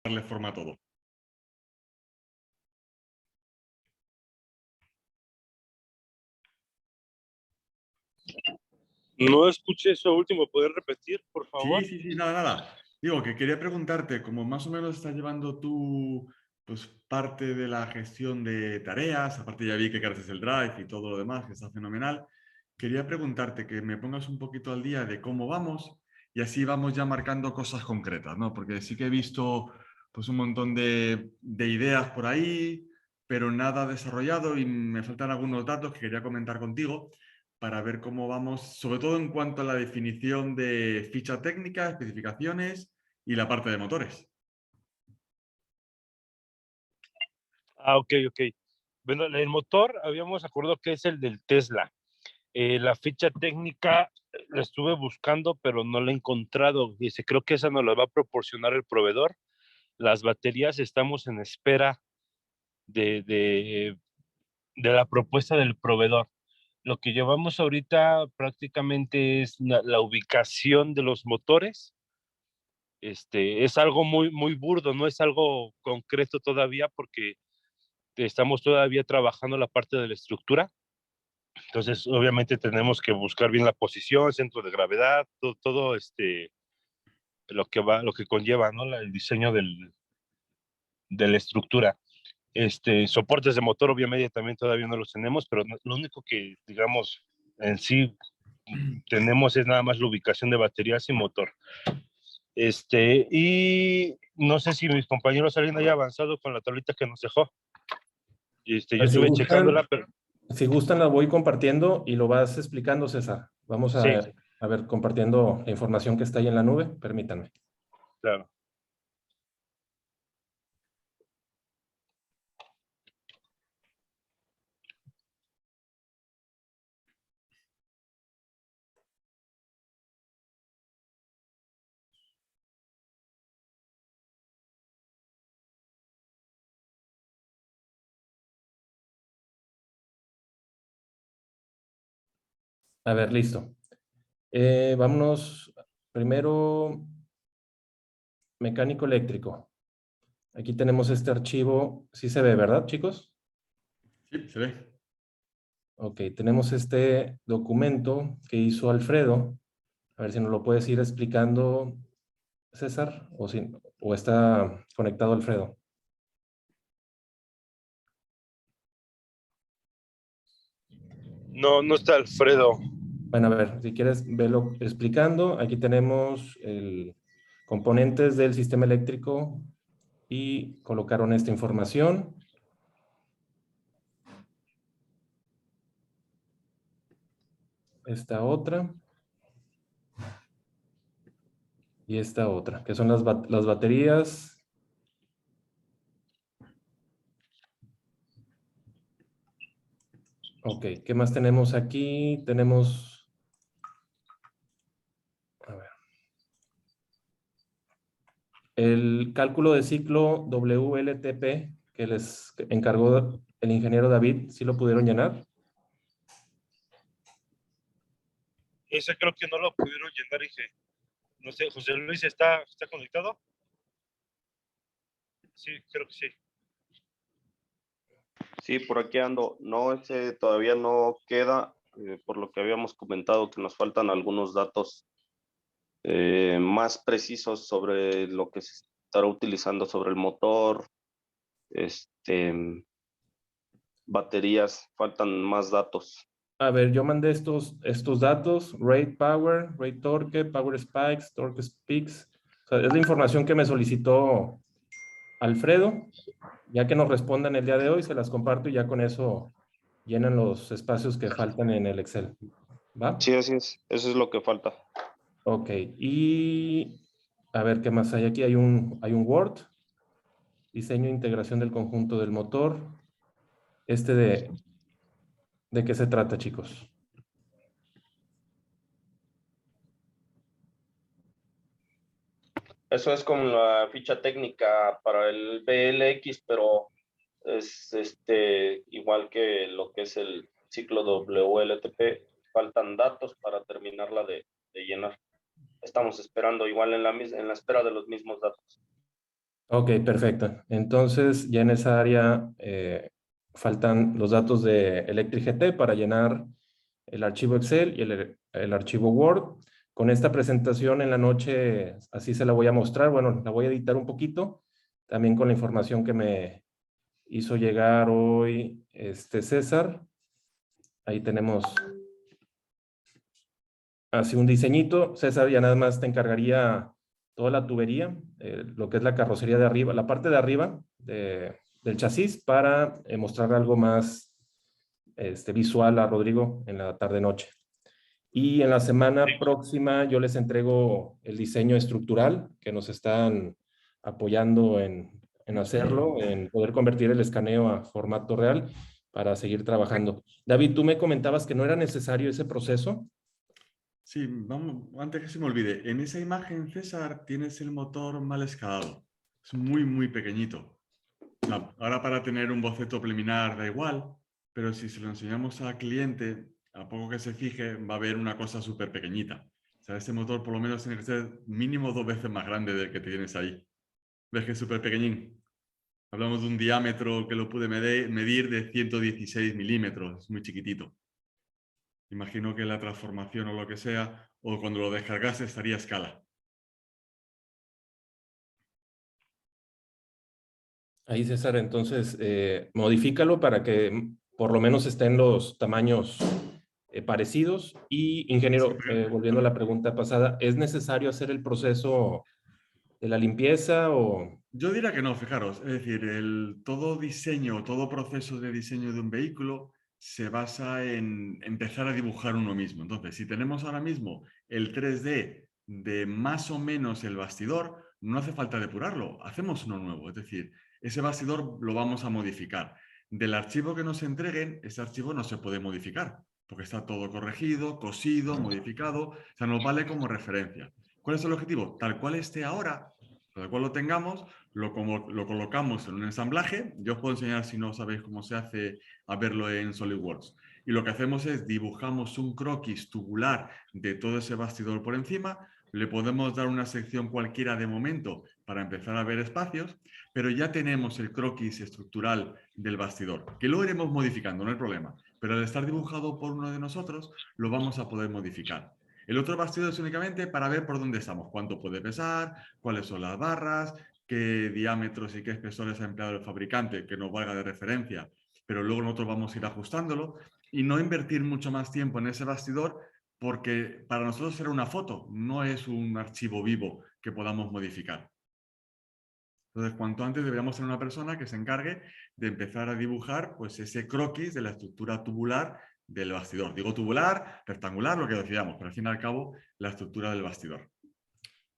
darle forma a todo. No escuché eso último, ¿puedes repetir, por favor? Sí, nada. Digo, que quería preguntarte, como más o menos estás llevando tú pues, parte de la gestión de tareas, aparte ya vi que haces el Drive y todo lo demás, que está fenomenal, quería preguntarte que me pongas un poquito al día de cómo vamos y así vamos ya marcando cosas concretas, ¿no? Porque sí que he visto pues, un montón de ideas por ahí, pero nada desarrollado y me faltan algunos datos que quería comentar contigo para ver cómo vamos, sobre todo en cuanto a la definición de ficha técnica, especificaciones y la parte de motores. Ok. Bueno, el motor habíamos acordado que es el del Tesla. La ficha técnica la estuve buscando, pero no la he encontrado. Dice, creo que esa nos la va a proporcionar el proveedor. Las baterías estamos en espera de la propuesta del proveedor. Lo que llevamos ahorita prácticamente es la ubicación de los motores. Es algo muy burdo, no es algo concreto todavía porque estamos todavía trabajando la parte de la estructura. Entonces, obviamente tenemos que buscar bien la posición, centro de gravedad, todo lo que conlleva, ¿no? El diseño de la estructura. Soportes de motor, obviamente, también todavía no los tenemos, pero lo único que, digamos, en sí tenemos es nada más la ubicación de baterías y motor. Y no sé si mis compañeros alguien haya avanzado con la tablita que nos dejó. Yo estuve checándola, pero... Si gustan, la voy compartiendo y lo vas explicando, César. Vamos Sí, a ver, compartiendo la información que está ahí en la nube. Permítanme. claro. A ver, listo. Vámonos primero, mecánico eléctrico. Aquí tenemos este archivo. Sí se ve, ¿verdad, chicos? Sí, se ve. Ok, tenemos este documento que hizo Alfredo. A ver si nos lo puedes ir explicando, César, o está conectado Alfredo. No está Alfredo. Bueno, a ver, si quieres verlo explicando, aquí tenemos componentes del sistema eléctrico y colocaron esta información. Esta otra. Y esta otra, que son las baterías. Ok, ¿qué más tenemos aquí? Tenemos... A ver. El cálculo de ciclo WLTP que les encargó el ingeniero David, ¿sí lo pudieron llenar? Ese creo que no lo pudieron llenar, dije. No sé, José Luis, ¿está conectado? Sí, creo que sí. Sí, por aquí ando. No, ese todavía no queda, por lo que habíamos comentado, que nos faltan algunos datos más precisos sobre lo que se estará utilizando sobre el motor, baterías, faltan más datos. A ver, yo mandé estos datos, rate power, rate torque, power spikes, torque peaks. O sea, es la información que me solicitó Alfredo. Ya que nos respondan el día de hoy, se las comparto y ya con eso llenan los espacios que faltan en el Excel. ¿Va? Sí, así es. Eso es lo que falta. Ok, y a ver qué más hay aquí. Hay un Word, diseño e integración del conjunto del motor. ¿De qué se trata, chicos? Eso es como la ficha técnica para el BLX, pero es igual que lo que es el ciclo WLTP. Faltan datos para terminarla de llenar. Estamos esperando igual en la espera de los mismos datos. Ok, perfecto. Entonces, ya en esa área faltan los datos de Electric GT para llenar el archivo Excel y el archivo Word. Con esta presentación en la noche, así se la voy a mostrar. Bueno, la voy a editar un poquito, también con la información que me hizo llegar hoy César. Ahí tenemos así un diseñito. César ya nada más te encargaría toda la tubería, lo que es la carrocería de arriba, la parte de arriba del chasis para mostrar algo más visual a Rodrigo en la tarde-noche. Y en la semana próxima yo les entrego el diseño estructural que nos están apoyando en hacerlo, en poder convertir el escaneo a formato real para seguir trabajando. David, tú me comentabas que no era necesario ese proceso. Sí, vamos, antes que se me olvide, en esa imagen, César, tienes el motor mal escalado. Es muy, muy pequeñito. Ahora para tener un boceto preliminar da igual, pero si se lo enseñamos al cliente, a poco que se fije, va a ver una cosa súper pequeñita. O sea, este motor por lo menos tiene que ser mínimo 2 veces más grande del que tienes ahí. ¿Ves que es súper pequeñín? Hablamos de un diámetro que lo pude medir de 116 milímetros, es muy chiquitito. Imagino que la transformación o lo que sea, o cuando lo descargase estaría a escala. Ahí, César, entonces modifícalo para que por lo menos estén los tamaños parecidos. Y, Sí, ingeniero, volviendo a la pregunta pasada, ¿es necesario hacer el proceso de la limpieza o...? yo diría que no, fijaros, es decir, todo diseño, todo proceso de diseño de un vehículo se basa en empezar a dibujar uno mismo. Entonces, si tenemos ahora mismo el 3D de más o menos el bastidor, no hace falta depurarlo, hacemos uno nuevo. Es decir, ese bastidor lo vamos a modificar. Del archivo que nos entreguen, ese archivo no se puede modificar, porque está todo corregido, cosido, modificado, o sea, nos vale como referencia. ¿Cuál es el objetivo? Tal cual esté ahora, tal cual lo tengamos, lo colocamos en un ensamblaje. Yo os puedo enseñar, si no sabéis cómo se hace, a verlo en SolidWorks. Y lo que hacemos es dibujamos un croquis tubular de todo ese bastidor por encima. Le podemos dar una sección cualquiera de momento para empezar a ver espacios, pero ya tenemos el croquis estructural del bastidor, que lo iremos modificando, no hay problema. Pero al estar dibujado por uno de nosotros, lo vamos a poder modificar. El otro bastidor es únicamente para ver por dónde estamos, cuánto puede pesar, cuáles son las barras, qué diámetros y qué espesores ha empleado el fabricante, que nos valga de referencia, pero luego nosotros vamos a ir ajustándolo y no invertir mucho más tiempo en ese bastidor porque para nosotros será una foto, no es un archivo vivo que podamos modificar. Entonces, cuanto antes deberíamos tener una persona que se encargue de empezar a dibujar pues, ese croquis de la estructura tubular del bastidor. Digo tubular, rectangular, lo que decidamos, pero al fin y al cabo la estructura del bastidor.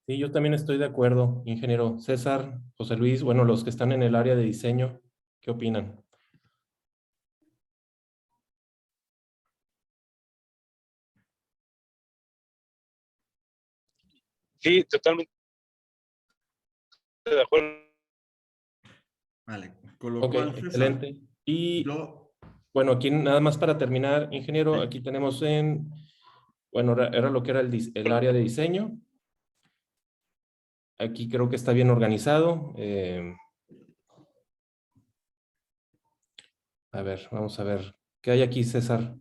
Sí, yo también estoy de acuerdo, ingeniero. César, José Luis, bueno, los que están en el área de diseño, ¿qué opinan? Sí, totalmente de acuerdo. Vale, con lo Ok, cual, César, excelente. Y yo... bueno, aquí nada más para terminar, ingeniero, Sí. aquí tenemos bueno, era lo que era el área de diseño. Aquí creo que está bien organizado. A ver, vamos a ver. ¿Qué hay aquí, César?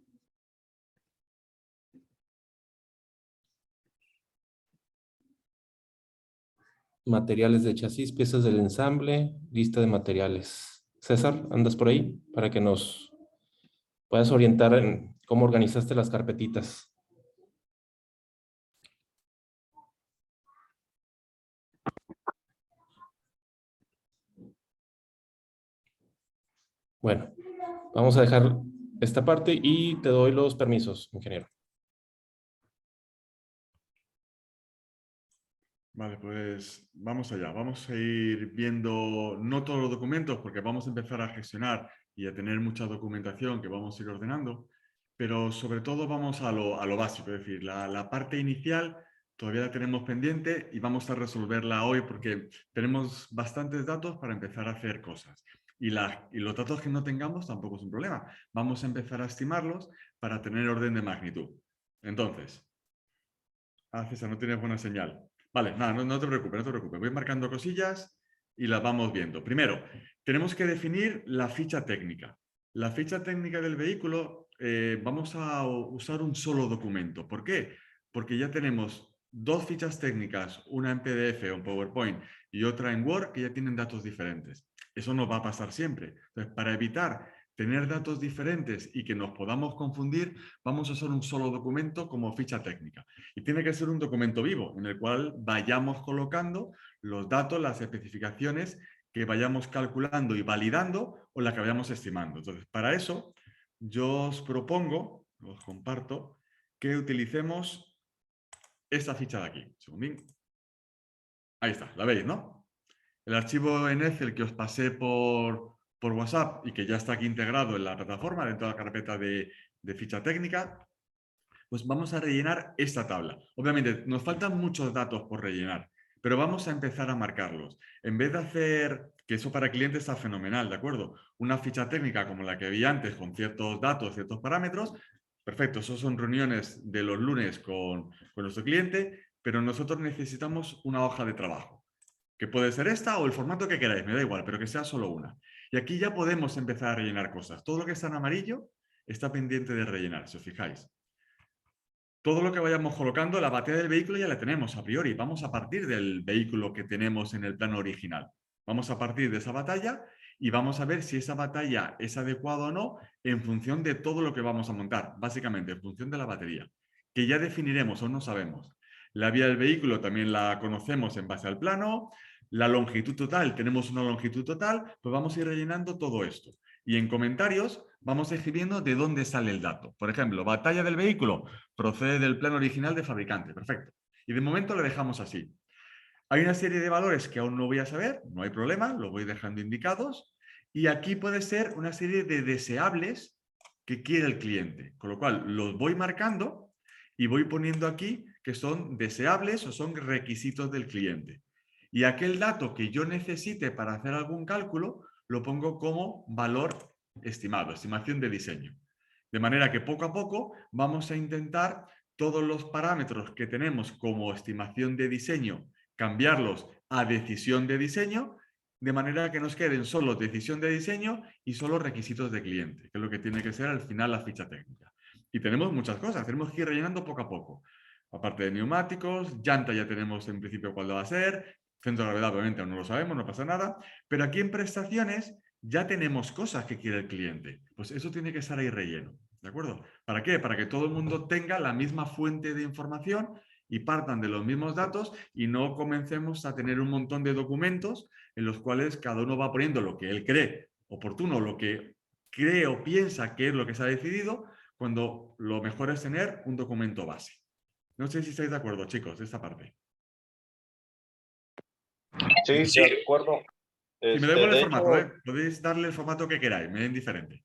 Materiales de chasis, piezas del ensamble, lista de materiales. César, ¿andas por ahí? Para que nos puedas orientar en cómo organizaste las carpetitas. Bueno, vamos a dejar esta parte y te doy los permisos, ingeniero. Vale, pues vamos allá. Vamos a ir viendo no todos los documentos porque vamos a empezar a gestionar y a tener mucha documentación que vamos a ir ordenando, pero sobre todo vamos a lo básico, es decir, la parte inicial todavía la tenemos pendiente y vamos a resolverla hoy porque tenemos bastantes datos para empezar a hacer cosas. Y los datos que no tengamos tampoco es un problema. Vamos a empezar a estimarlos para tener orden de magnitud. Entonces, César, no tienes buena señal. Vale, nada, no te preocupes, no te preocupes. Voy marcando cosillas y las vamos viendo. Primero, tenemos que definir la ficha técnica. La ficha técnica del vehículo vamos a usar un solo documento. ¿Por qué? Porque ya tenemos dos fichas técnicas, una en PDF o en PowerPoint y otra en Word, que ya tienen datos diferentes. Eso no va a pasar siempre. Entonces, para evitar tener datos diferentes y que nos podamos confundir, vamos a usar un solo documento como ficha técnica. Y tiene que ser un documento vivo, en el cual vayamos colocando los datos, las especificaciones que vayamos calculando y validando o la que vayamos estimando. Entonces, para eso, yo os propongo, os comparto, que utilicemos esta ficha de aquí. Segundín. Ahí está, la veis, ¿no? El archivo en Excel que os pasé por WhatsApp y que ya está aquí integrado en la plataforma, dentro de la carpeta de ficha técnica, pues vamos a rellenar esta tabla. Obviamente, nos faltan muchos datos por rellenar, pero vamos a empezar a marcarlos. En vez de hacer, que eso para el cliente está fenomenal, ¿de acuerdo? Una ficha técnica como la que vi antes, con ciertos datos, ciertos parámetros, perfecto, eso son reuniones de los lunes con nuestro cliente, pero nosotros necesitamos una hoja de trabajo, que puede ser esta o el formato que queráis, me da igual, pero que sea solo una. Y aquí ya podemos empezar a rellenar cosas. Todo lo que está en amarillo está pendiente de rellenar, si os fijáis. Todo lo que vayamos colocando, la batería del vehículo ya la tenemos a priori. Vamos a partir del vehículo que tenemos en el plano original. Vamos a partir de esa batalla y vamos a ver si esa batalla es adecuada o no en función de todo lo que vamos a montar. Básicamente, en función de la batería, que ya definiremos o no sabemos. La vía del vehículo también la conocemos en base al plano. La longitud total, tenemos una longitud total, pues vamos a ir rellenando todo esto. Y en comentarios vamos escribiendo de dónde sale el dato. Por ejemplo, batalla del vehículo procede del plano original de fabricante. Perfecto. Y de momento lo dejamos así. Hay una serie de valores que aún no voy a saber, no hay problema, los voy dejando indicados. Y aquí puede ser una serie de deseables que quiere el cliente. Con lo cual los voy marcando y voy poniendo aquí que son deseables o son requisitos del cliente. Y aquel dato que yo necesite para hacer algún cálculo, lo pongo como valor estimado, estimación de diseño. De manera que poco a poco vamos a intentar todos los parámetros que tenemos como estimación de diseño, cambiarlos a decisión de diseño, de manera que nos queden solo decisión de diseño y solo requisitos de cliente, que es lo que tiene que ser al final la ficha técnica. Y tenemos muchas cosas, tenemos que ir rellenando poco a poco. Aparte de neumáticos, llanta ya tenemos en principio cuál va a ser, centro de gravedad obviamente aún no lo sabemos, no pasa nada, pero aquí en prestaciones ya tenemos cosas que quiere el cliente. Pues eso tiene que estar ahí relleno, ¿de acuerdo? ¿Para qué? Para que todo el mundo tenga la misma fuente de información y partan de los mismos datos y no comencemos a tener un montón de documentos en los cuales cada uno va poniendo lo que él cree oportuno, lo que cree o piensa que es lo que se ha decidido, cuando lo mejor es tener un documento base. No sé si estáis de acuerdo, chicos, de esta parte. Sí, de acuerdo. Y me da igual el De formato, hecho, podéis darle el formato que queráis, me es indiferente.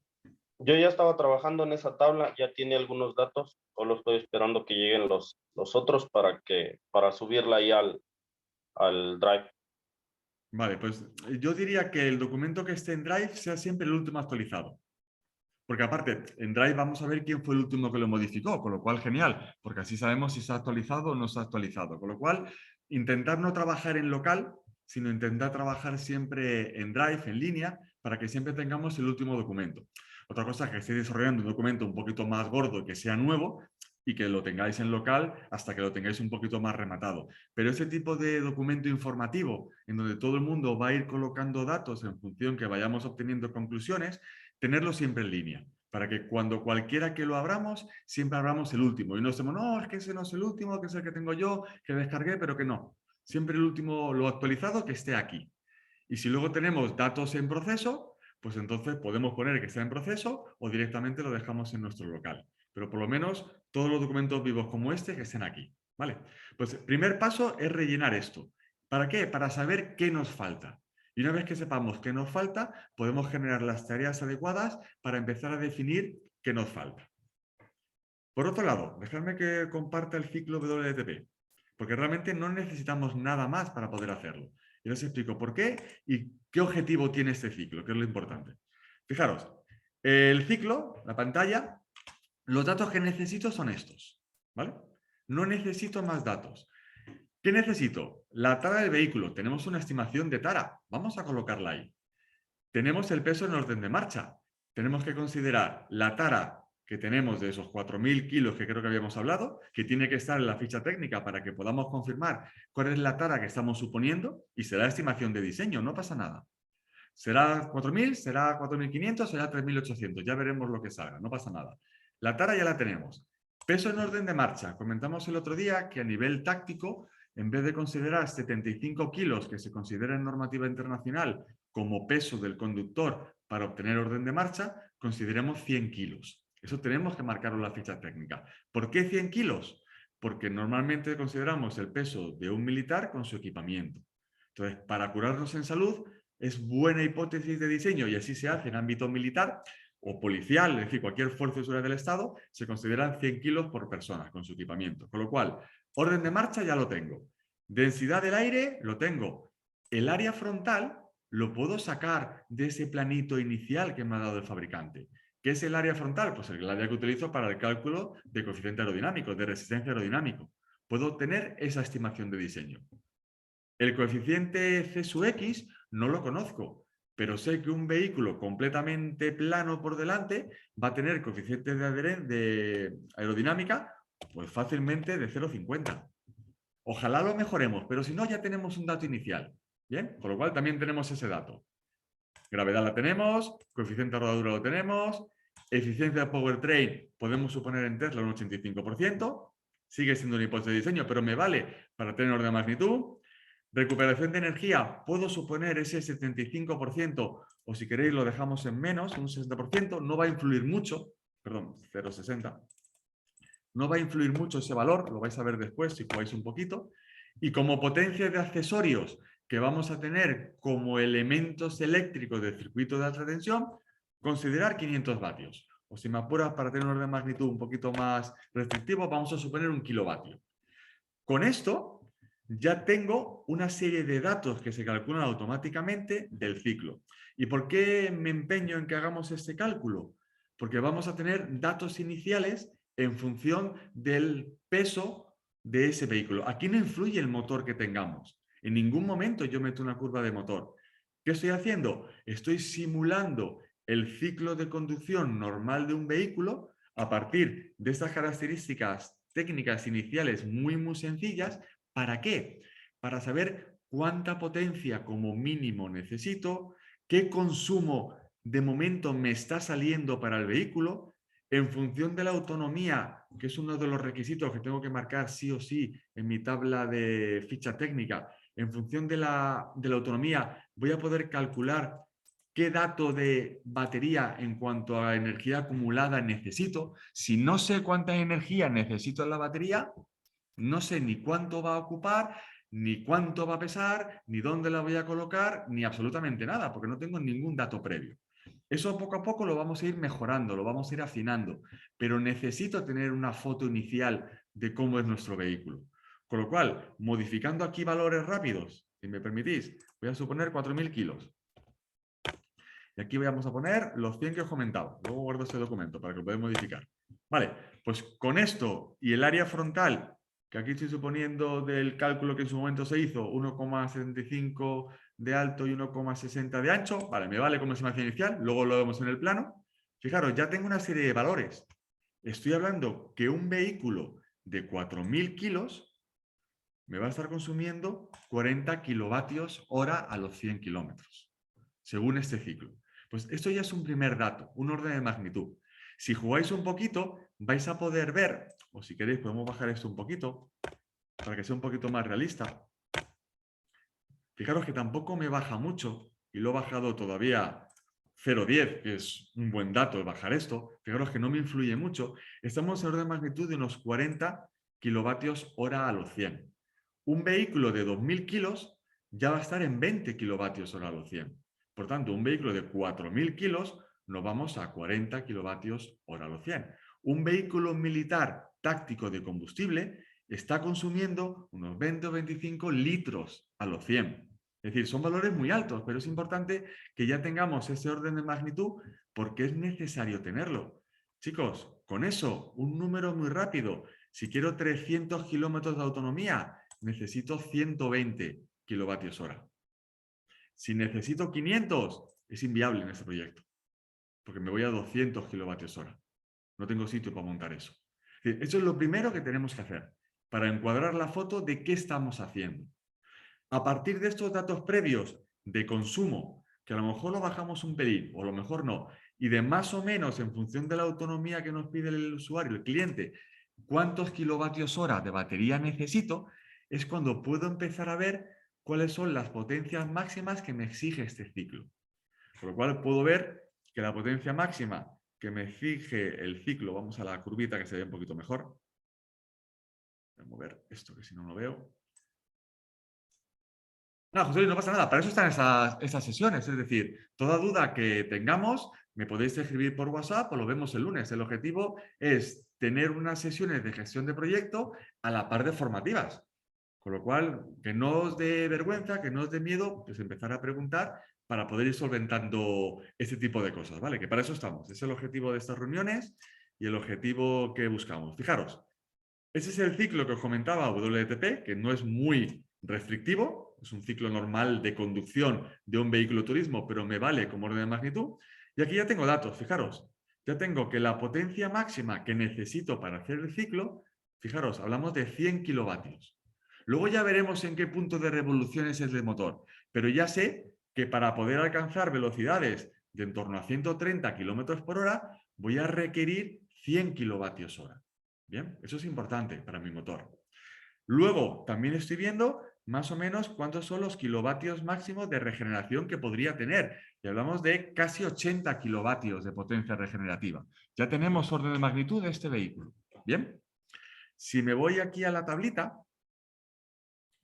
yo ya estaba trabajando en esa tabla, ya tiene algunos datos, solo estoy esperando que lleguen los otros para subirla ahí al Drive. Vale, pues yo diría que el documento que esté en Drive sea siempre el último actualizado. Porque aparte, en Drive vamos a ver quién fue el último que lo modificó, con lo cual genial, porque así sabemos si se ha actualizado o no se ha actualizado. Con lo cual, intentar no trabajar en local, sino intentar trabajar siempre en Drive, en línea, para que siempre tengamos el último documento. Otra cosa es que estéis desarrollando un documento un poquito más gordo, que sea nuevo, y que lo tengáis en local hasta que lo tengáis un poquito más rematado. Pero ese tipo de documento informativo, en donde todo el mundo va a ir colocando datos en función que vayamos obteniendo conclusiones, tenerlo siempre en línea, para que cuando cualquiera que lo abramos, siempre abramos el último. Y no estemos, no, es que ese no es el último, que es el que tengo yo, que descargué, pero que no. Siempre el último, lo actualizado, que esté aquí. Y si luego tenemos datos en proceso, pues entonces podemos poner que está en proceso o directamente lo dejamos en nuestro local. Pero por lo menos todos los documentos vivos como este que estén aquí. ¿Vale? Pues el primer paso es rellenar esto. ¿Para qué? Para saber qué nos falta. Y una vez que sepamos qué nos falta, podemos generar las tareas adecuadas para empezar a definir qué nos falta. Por otro lado, dejadme que comparta el ciclo WLTP, porque realmente no necesitamos nada más para poder hacerlo. Y os explico por qué y qué objetivo tiene este ciclo, que es lo importante. Fijaros, el ciclo, la pantalla, los datos que necesito son estos, ¿vale? No necesito más datos. ¿Qué necesito? La tara del vehículo. Tenemos una estimación de tara. Vamos a colocarla ahí. Tenemos el peso en orden de marcha. Tenemos que considerar la tara que tenemos de esos 4.000 kilos que creo que habíamos hablado, que tiene que estar en la ficha técnica para que podamos confirmar cuál es la tara que estamos suponiendo, y será estimación de diseño, no pasa nada. Será 4.000, será 4.500, será 3.800, ya veremos lo que salga, no pasa nada. La tara ya la tenemos. Peso en orden de marcha. Comentamos el otro día que a nivel táctico, en vez de considerar 75 kilos que se considera en normativa internacional como peso del conductor para obtener orden de marcha, consideremos 100 kilos. Eso tenemos que marcarlo en la ficha técnica. ¿Por qué 100 kilos? Porque normalmente consideramos el peso de un militar con su equipamiento. Entonces, para curarnos en salud, es buena hipótesis de diseño, y así se hace en ámbito militar o policial, es decir, cualquier fuerza de seguridad del Estado, se consideran 100 kilos por persona con su equipamiento. Con lo cual, orden de marcha ya lo tengo. Densidad del aire lo tengo. El área frontal lo puedo sacar de ese planito inicial que me ha dado el fabricante. ¿Qué es el área frontal? Pues el área que utilizo para el cálculo de coeficiente aerodinámico, de resistencia aerodinámico. Puedo obtener esa estimación de diseño. El coeficiente C sub X no lo conozco, pero sé que un vehículo completamente plano por delante va a tener coeficiente de aerodinámica pues fácilmente de 0,50. Ojalá lo mejoremos, pero si no ya tenemos un dato inicial. ¿Bien? Con lo cual también tenemos ese dato. Gravedad la tenemos, coeficiente de rodadura lo tenemos, eficiencia de powertrain podemos suponer en Tesla un 85%, sigue siendo una hipótesis de diseño, pero me vale para tener orden de magnitud. Recuperación de energía, puedo suponer ese 75%, o si queréis lo dejamos en menos, un 60%, no va a influir mucho, perdón, 0,60. No va a influir mucho ese valor, lo vais a ver después si jugáis un poquito. Y como potencia de accesorios que vamos a tener como elementos eléctricos del circuito de alta tensión, considerar 500 vatios. O si me apuras para tener un orden de magnitud un poquito más restrictivo, vamos a suponer 1 kilovatio. Con esto ya tengo una serie de datos que se calculan automáticamente del ciclo. ¿Y por qué me empeño en que hagamos este cálculo? Porque vamos a tener datos iniciales en función del peso de ese vehículo. Aquí no influye el motor que tengamos. En ningún momento yo meto una curva de motor. ¿Qué estoy haciendo? Estoy simulando el ciclo de conducción normal de un vehículo a partir de estas características técnicas iniciales muy sencillas. ¿Para qué? Para saber cuánta potencia como mínimo necesito, qué consumo de momento me está saliendo para el vehículo, en función de la autonomía, que es uno de los requisitos que tengo que marcar sí o sí en mi tabla de ficha técnica. En función de la autonomía voy a poder calcular qué dato de batería en cuanto a energía acumulada necesito. Si no sé cuánta energía necesito en la batería, no sé ni cuánto va a ocupar, ni cuánto va a pesar, ni dónde la voy a colocar, ni absolutamente nada, porque no tengo ningún dato previo. Eso poco a poco lo vamos a ir mejorando, lo vamos a ir afinando, pero necesito tener una foto inicial de cómo es nuestro vehículo. Con lo cual, modificando aquí valores rápidos, si me permitís, voy a suponer 4.000 kilos. Y aquí vamos a poner los 100 que os he comentado. Luego guardo ese documento para que lo podáis modificar. Vale, pues con esto y el área frontal, que aquí estoy suponiendo del cálculo que en su momento se hizo, 1,75 de alto y 1,60 de ancho, vale, me vale como estimación inicial, luego lo vemos en el plano. Fijaros, ya tengo una serie de valores. Estoy hablando que un vehículo de 4.000 kilos me va a estar consumiendo 40 kilovatios hora a los 100 kilómetros, según este ciclo. Pues esto ya es un primer dato, un orden de magnitud. Si jugáis un poquito, vais a poder ver, o si queréis podemos bajar esto un poquito, para que sea un poquito más realista. Fijaros que tampoco me baja mucho, y lo he bajado todavía 0,10, que es un buen dato de bajar esto. Fijaros que no me influye mucho. Estamos en orden de magnitud de unos 40 kilovatios hora a los 100. Un vehículo de 2.000 kilos ya va a estar en 20 kilovatios hora a los 100. Por tanto, un vehículo de 4.000 kilos nos vamos a 40 kilovatios hora a los 100. Un vehículo militar táctico de combustible está consumiendo unos 20 o 25 litros a los 100. Es decir, son valores muy altos, pero es importante que ya tengamos ese orden de magnitud porque es necesario tenerlo. Chicos, con eso, un número muy rápido. Si quiero 300 kilómetros de autonomía, necesito 120 kilovatios hora. Si necesito 500, es inviable en este proyecto, porque me voy a 200 kilovatios hora. No tengo sitio para montar eso. Eso es lo primero que tenemos que hacer, para encuadrar la foto de qué estamos haciendo. A partir de estos datos previos de consumo, que a lo mejor lo bajamos un pelín, o a lo mejor no, y de más o menos en función de la autonomía que nos pide el usuario, el cliente, cuántos kilovatios hora de batería necesito, es cuando puedo empezar a ver cuáles son las potencias máximas que me exige este ciclo. Por lo cual puedo ver que la potencia máxima que me exige el ciclo, vamos a la curvita que se ve un poquito mejor. Voy a mover esto que si no lo veo. No, José Luis, no pasa nada, para eso están esas sesiones. Es decir, toda duda que tengamos, me podéis escribir por WhatsApp o lo vemos el lunes. El objetivo es tener unas sesiones de gestión de proyecto a la par de formativas. Con lo cual, que no os dé vergüenza, que no os dé miedo, pues empezar a preguntar para poder ir solventando este tipo de cosas, ¿vale? Que para eso estamos. Es el objetivo de estas reuniones y el objetivo que buscamos. Fijaros, ese es el ciclo que os comentaba WLTP, que no es muy restrictivo, es un ciclo normal de conducción de un vehículo turismo, pero me vale como orden de magnitud. Y aquí ya tengo datos, fijaros, ya tengo que la potencia máxima que necesito para hacer el ciclo, fijaros, hablamos de 100 kilovatios. Luego ya veremos en qué punto de revoluciones es el motor, pero ya sé que para poder alcanzar velocidades de en torno a 130 kilómetros por hora, voy a requerir 100 kilovatios hora. Bien, eso es importante para mi motor. Luego, también estoy viendo más o menos cuántos son los kilovatios máximos de regeneración que podría tener. Y hablamos de casi 80 kilovatios de potencia regenerativa. Ya tenemos orden de magnitud de este vehículo. Bien, si me voy aquí a la tablita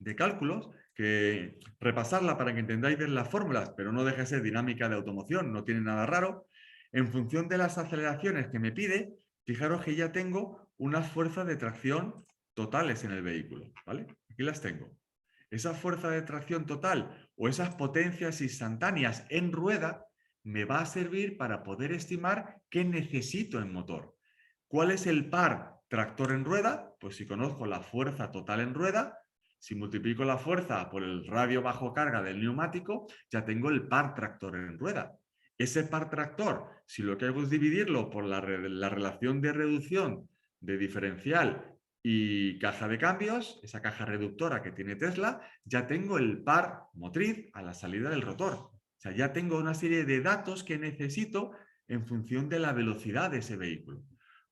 de cálculos, que repasarla para que entendáis bien las fórmulas, pero no deja de ser dinámica de automoción, no tiene nada raro. En función de las aceleraciones que me pide, fijaros que ya tengo unas fuerzas de tracción totales en el vehículo, ¿vale? Aquí las tengo. Esa fuerza de tracción total o esas potencias instantáneas en rueda me va a servir para poder estimar qué necesito en motor. ¿Cuál es el par tractor en rueda? Pues si conozco la fuerza total en rueda, si multiplico la fuerza por el radio bajo carga del neumático, ya tengo el par tractor en rueda. Ese par tractor, si lo que hago es dividirlo por la relación de reducción de diferencial y caja de cambios, esa caja reductora que tiene Tesla, ya tengo el par motriz a la salida del rotor. O sea, ya tengo una serie de datos que necesito en función de la velocidad de ese vehículo.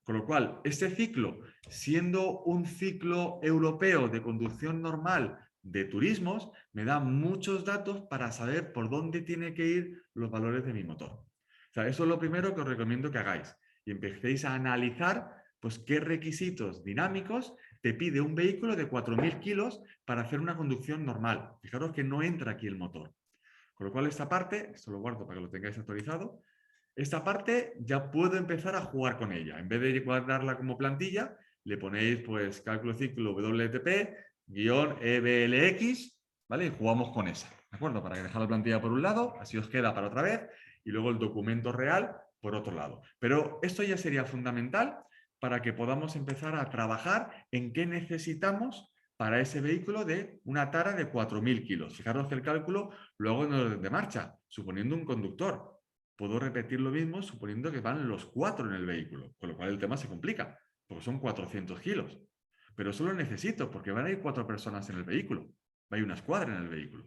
Con lo cual, este ciclo, siendo un ciclo europeo de conducción normal de turismos, me da muchos datos para saber por dónde tienen que ir los valores de mi motor. O sea, eso es lo primero que os recomiendo que hagáis y empecéis a analizar pues, qué requisitos dinámicos te pide un vehículo de 4.000 kilos para hacer una conducción normal. Fijaros que no entra aquí el motor. Con lo cual, esta parte, esto lo guardo para que lo tengáis actualizado, esta parte ya puedo empezar a jugar con ella. En vez de guardarla como plantilla, le ponéis pues cálculo ciclo WLTP-EBLX, ¿vale? Y jugamos con esa, ¿de acuerdo? Para que dejar la plantilla por un lado, así os queda para otra vez, y luego el documento real por otro lado. Pero esto ya sería fundamental para que podamos empezar a trabajar en qué necesitamos para ese vehículo de una tara de 4.000 kilos. Fijaros que el cálculo lo hago en orden de marcha, suponiendo un conductor. Puedo repetir lo mismo suponiendo que van los 4 en el vehículo, con lo cual el tema se complica, porque son 400 kilos. Pero eso lo necesito, porque van a ir 4 personas en el vehículo. Va a ir una escuadra en el vehículo.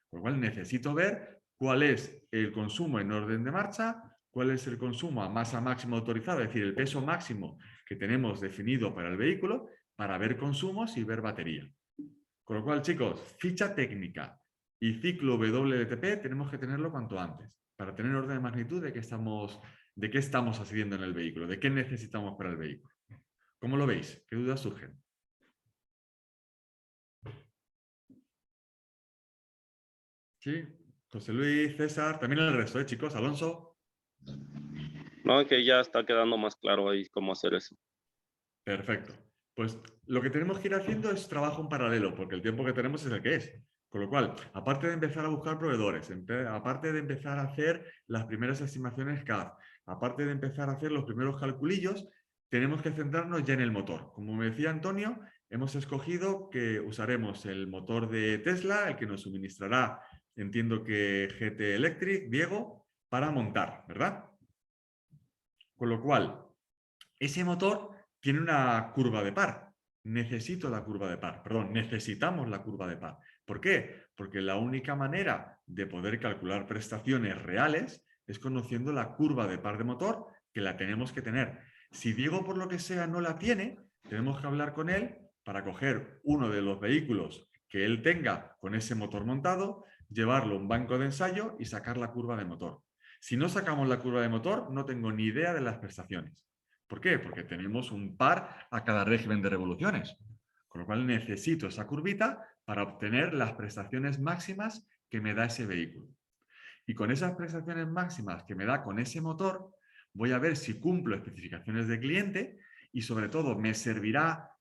Con lo cual necesito ver cuál es el consumo en orden de marcha, cuál es el consumo a masa máxima autorizada, es decir, el peso máximo que tenemos definido para el vehículo, para ver consumos y ver batería. Con lo cual, chicos, ficha técnica y ciclo WLTP tenemos que tenerlo cuanto antes, para tener orden de magnitud de qué estamos haciendo en el vehículo, de qué necesitamos para el vehículo. ¿Cómo lo veis? ¿Qué dudas surgen? Sí, José Luis, César, también el resto, chicos, Alonso. No, que ya está quedando más claro ahí cómo hacer eso. Perfecto. Pues lo que tenemos que ir haciendo es trabajo en paralelo, porque el tiempo que tenemos es el que es. Con lo cual, aparte de empezar a buscar proveedores, aparte de empezar a hacer las primeras estimaciones CAD, aparte de empezar a hacer los primeros calculillos, tenemos que centrarnos ya en el motor. Como me decía Antonio, hemos escogido que usaremos el motor de Tesla, el que nos suministrará, entiendo que GT Electric, Diego, para montar, ¿verdad? Con lo cual, ese motor tiene una curva de par. Necesito la curva de par, perdón, necesitamos la curva de par. ¿Por qué? Porque la única manera de poder calcular prestaciones reales es conociendo la curva de par de motor, que la tenemos que tener. Si Diego, por lo que sea, no la tiene, tenemos que hablar con él para coger uno de los vehículos que él tenga con ese motor montado, llevarlo a un banco de ensayo y sacar la curva de motor. Si no sacamos la curva de motor, no tengo ni idea de las prestaciones. ¿Por qué? Porque tenemos un par a cada régimen de revoluciones. Con lo cual necesito esa curvita para obtener las prestaciones máximas que me da ese vehículo. Y con esas prestaciones máximas que me da con ese motor, voy a ver si cumplo especificaciones de cliente y sobre todo me servirá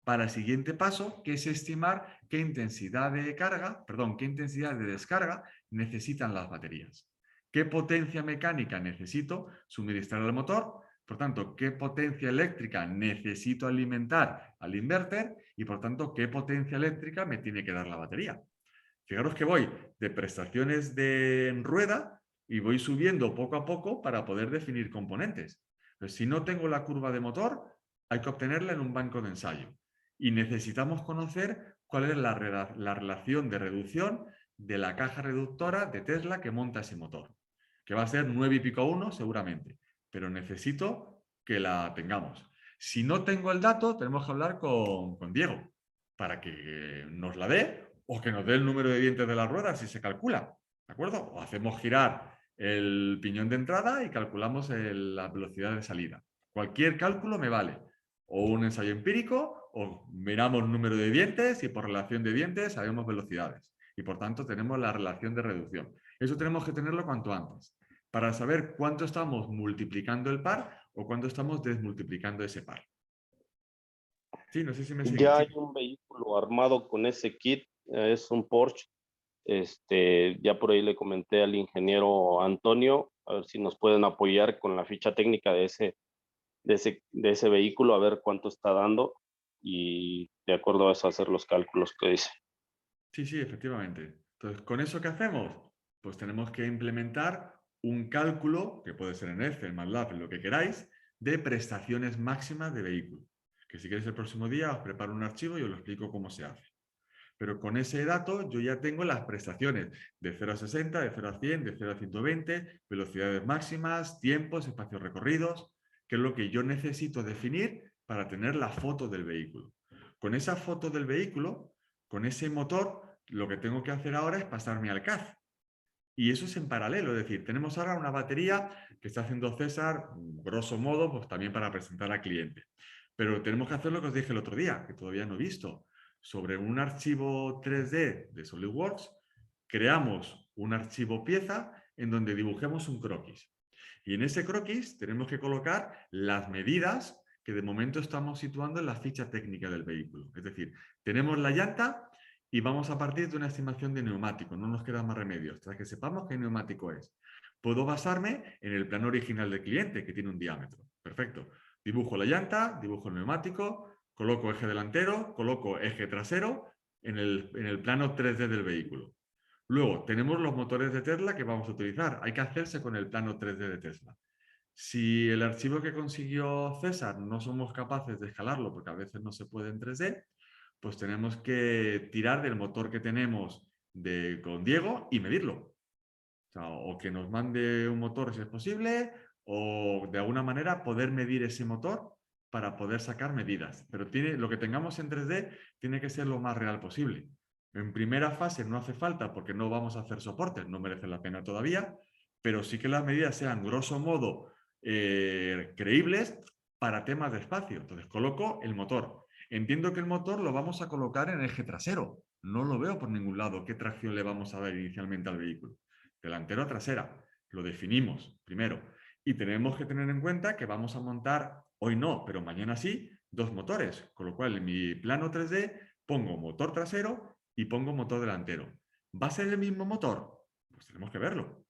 para el siguiente paso, que es estimar qué intensidad de carga, perdón, qué intensidad de descarga necesitan las baterías. ¿Qué potencia mecánica necesito suministrar al motor? Por tanto, ¿qué potencia eléctrica necesito alimentar al inverter? Y por tanto, ¿qué potencia eléctrica me tiene que dar la batería? Fijaros que voy de prestaciones de rueda y voy subiendo poco a poco para poder definir componentes. Pero si no tengo la curva de motor, hay que obtenerla en un banco de ensayo. Y necesitamos conocer cuál es la relación de reducción de la caja reductora de Tesla que monta ese motor, que va a ser 9 y pico 1 seguramente, pero necesito que la tengamos. Si no tengo el dato, tenemos que hablar con Diego para que nos la dé o que nos dé el número de dientes de la rueda si se calcula, ¿de acuerdo? O hacemos girar el piñón de entrada y calculamos la velocidad de salida. Cualquier cálculo me vale. O un ensayo empírico, o miramos número de dientes y por relación de dientes sabemos velocidades. Y por tanto tenemos la relación de reducción. Eso tenemos que tenerlo cuanto antes, para saber cuánto estamos multiplicando el par o cuánto estamos desmultiplicando ese par. Sí, no sé si me seguís. Ya hay un vehículo armado con ese kit, es un Porsche. Ya por ahí le comenté al ingeniero Antonio, a ver si nos pueden apoyar con la ficha técnica de ese vehículo, a ver cuánto está dando y de acuerdo a eso hacer los cálculos que dice. Sí, sí, efectivamente. Entonces, ¿con eso qué hacemos? Pues tenemos que implementar un cálculo, que puede ser en Excel, MATLAB, en lo que queráis, de prestaciones máximas de vehículo. Que si queréis el próximo día os preparo un archivo y os lo explico cómo se hace. Pero con ese dato yo ya tengo las prestaciones de 0 a 60, de 0 a 100, de 0 a 120, velocidades máximas, tiempos, espacios recorridos, que es lo que yo necesito definir para tener la foto del vehículo. Con esa foto del vehículo, con ese motor, lo que tengo que hacer ahora es pasarme al CAD. Y eso es en paralelo, es decir, tenemos ahora una batería que está haciendo César, grosso modo, pues también para presentar al cliente. Pero tenemos que hacer lo que os dije el otro día, que todavía no he visto. Sobre un archivo 3D de SolidWorks, creamos un archivo pieza en donde dibujemos un croquis. Y en ese croquis tenemos que colocar las medidas que de momento estamos situando en la ficha técnica del vehículo. Es decir, tenemos la llanta y vamos a partir de una estimación de neumático. No nos queda más remedio. Hasta que sepamos qué neumático es. Puedo basarme en el plano original del cliente, que tiene un diámetro. Perfecto. Dibujo la llanta, dibujo el neumático, coloco eje delantero, coloco eje trasero en el plano 3D del vehículo. Luego, tenemos los motores de Tesla que vamos a utilizar. Hay que hacerse con el plano 3D de Tesla. Si el archivo que consiguió César no somos capaces de escalarlo, porque a veces no se puede en 3D, pues tenemos que tirar del motor que tenemos con Diego y medirlo. O que nos mande un motor si es posible, o de alguna manera poder medir ese motor para poder sacar medidas. Pero lo que tengamos en 3D tiene que ser lo más real posible. En primera fase no hace falta porque no vamos a hacer soportes, no merece la pena todavía, pero sí que las medidas sean grosso modo creíbles para temas de espacio. Entonces coloco el motor. Entiendo que el motor lo vamos a colocar en eje trasero. No lo veo por ningún lado qué tracción le vamos a dar inicialmente al vehículo. Delantero o trasera. Lo definimos primero. Y tenemos que tener en cuenta que vamos a montar, hoy no, pero mañana sí, dos motores. Con lo cual en mi plano 3D pongo motor trasero y pongo motor delantero. ¿Va a ser el mismo motor? Pues tenemos que verlo.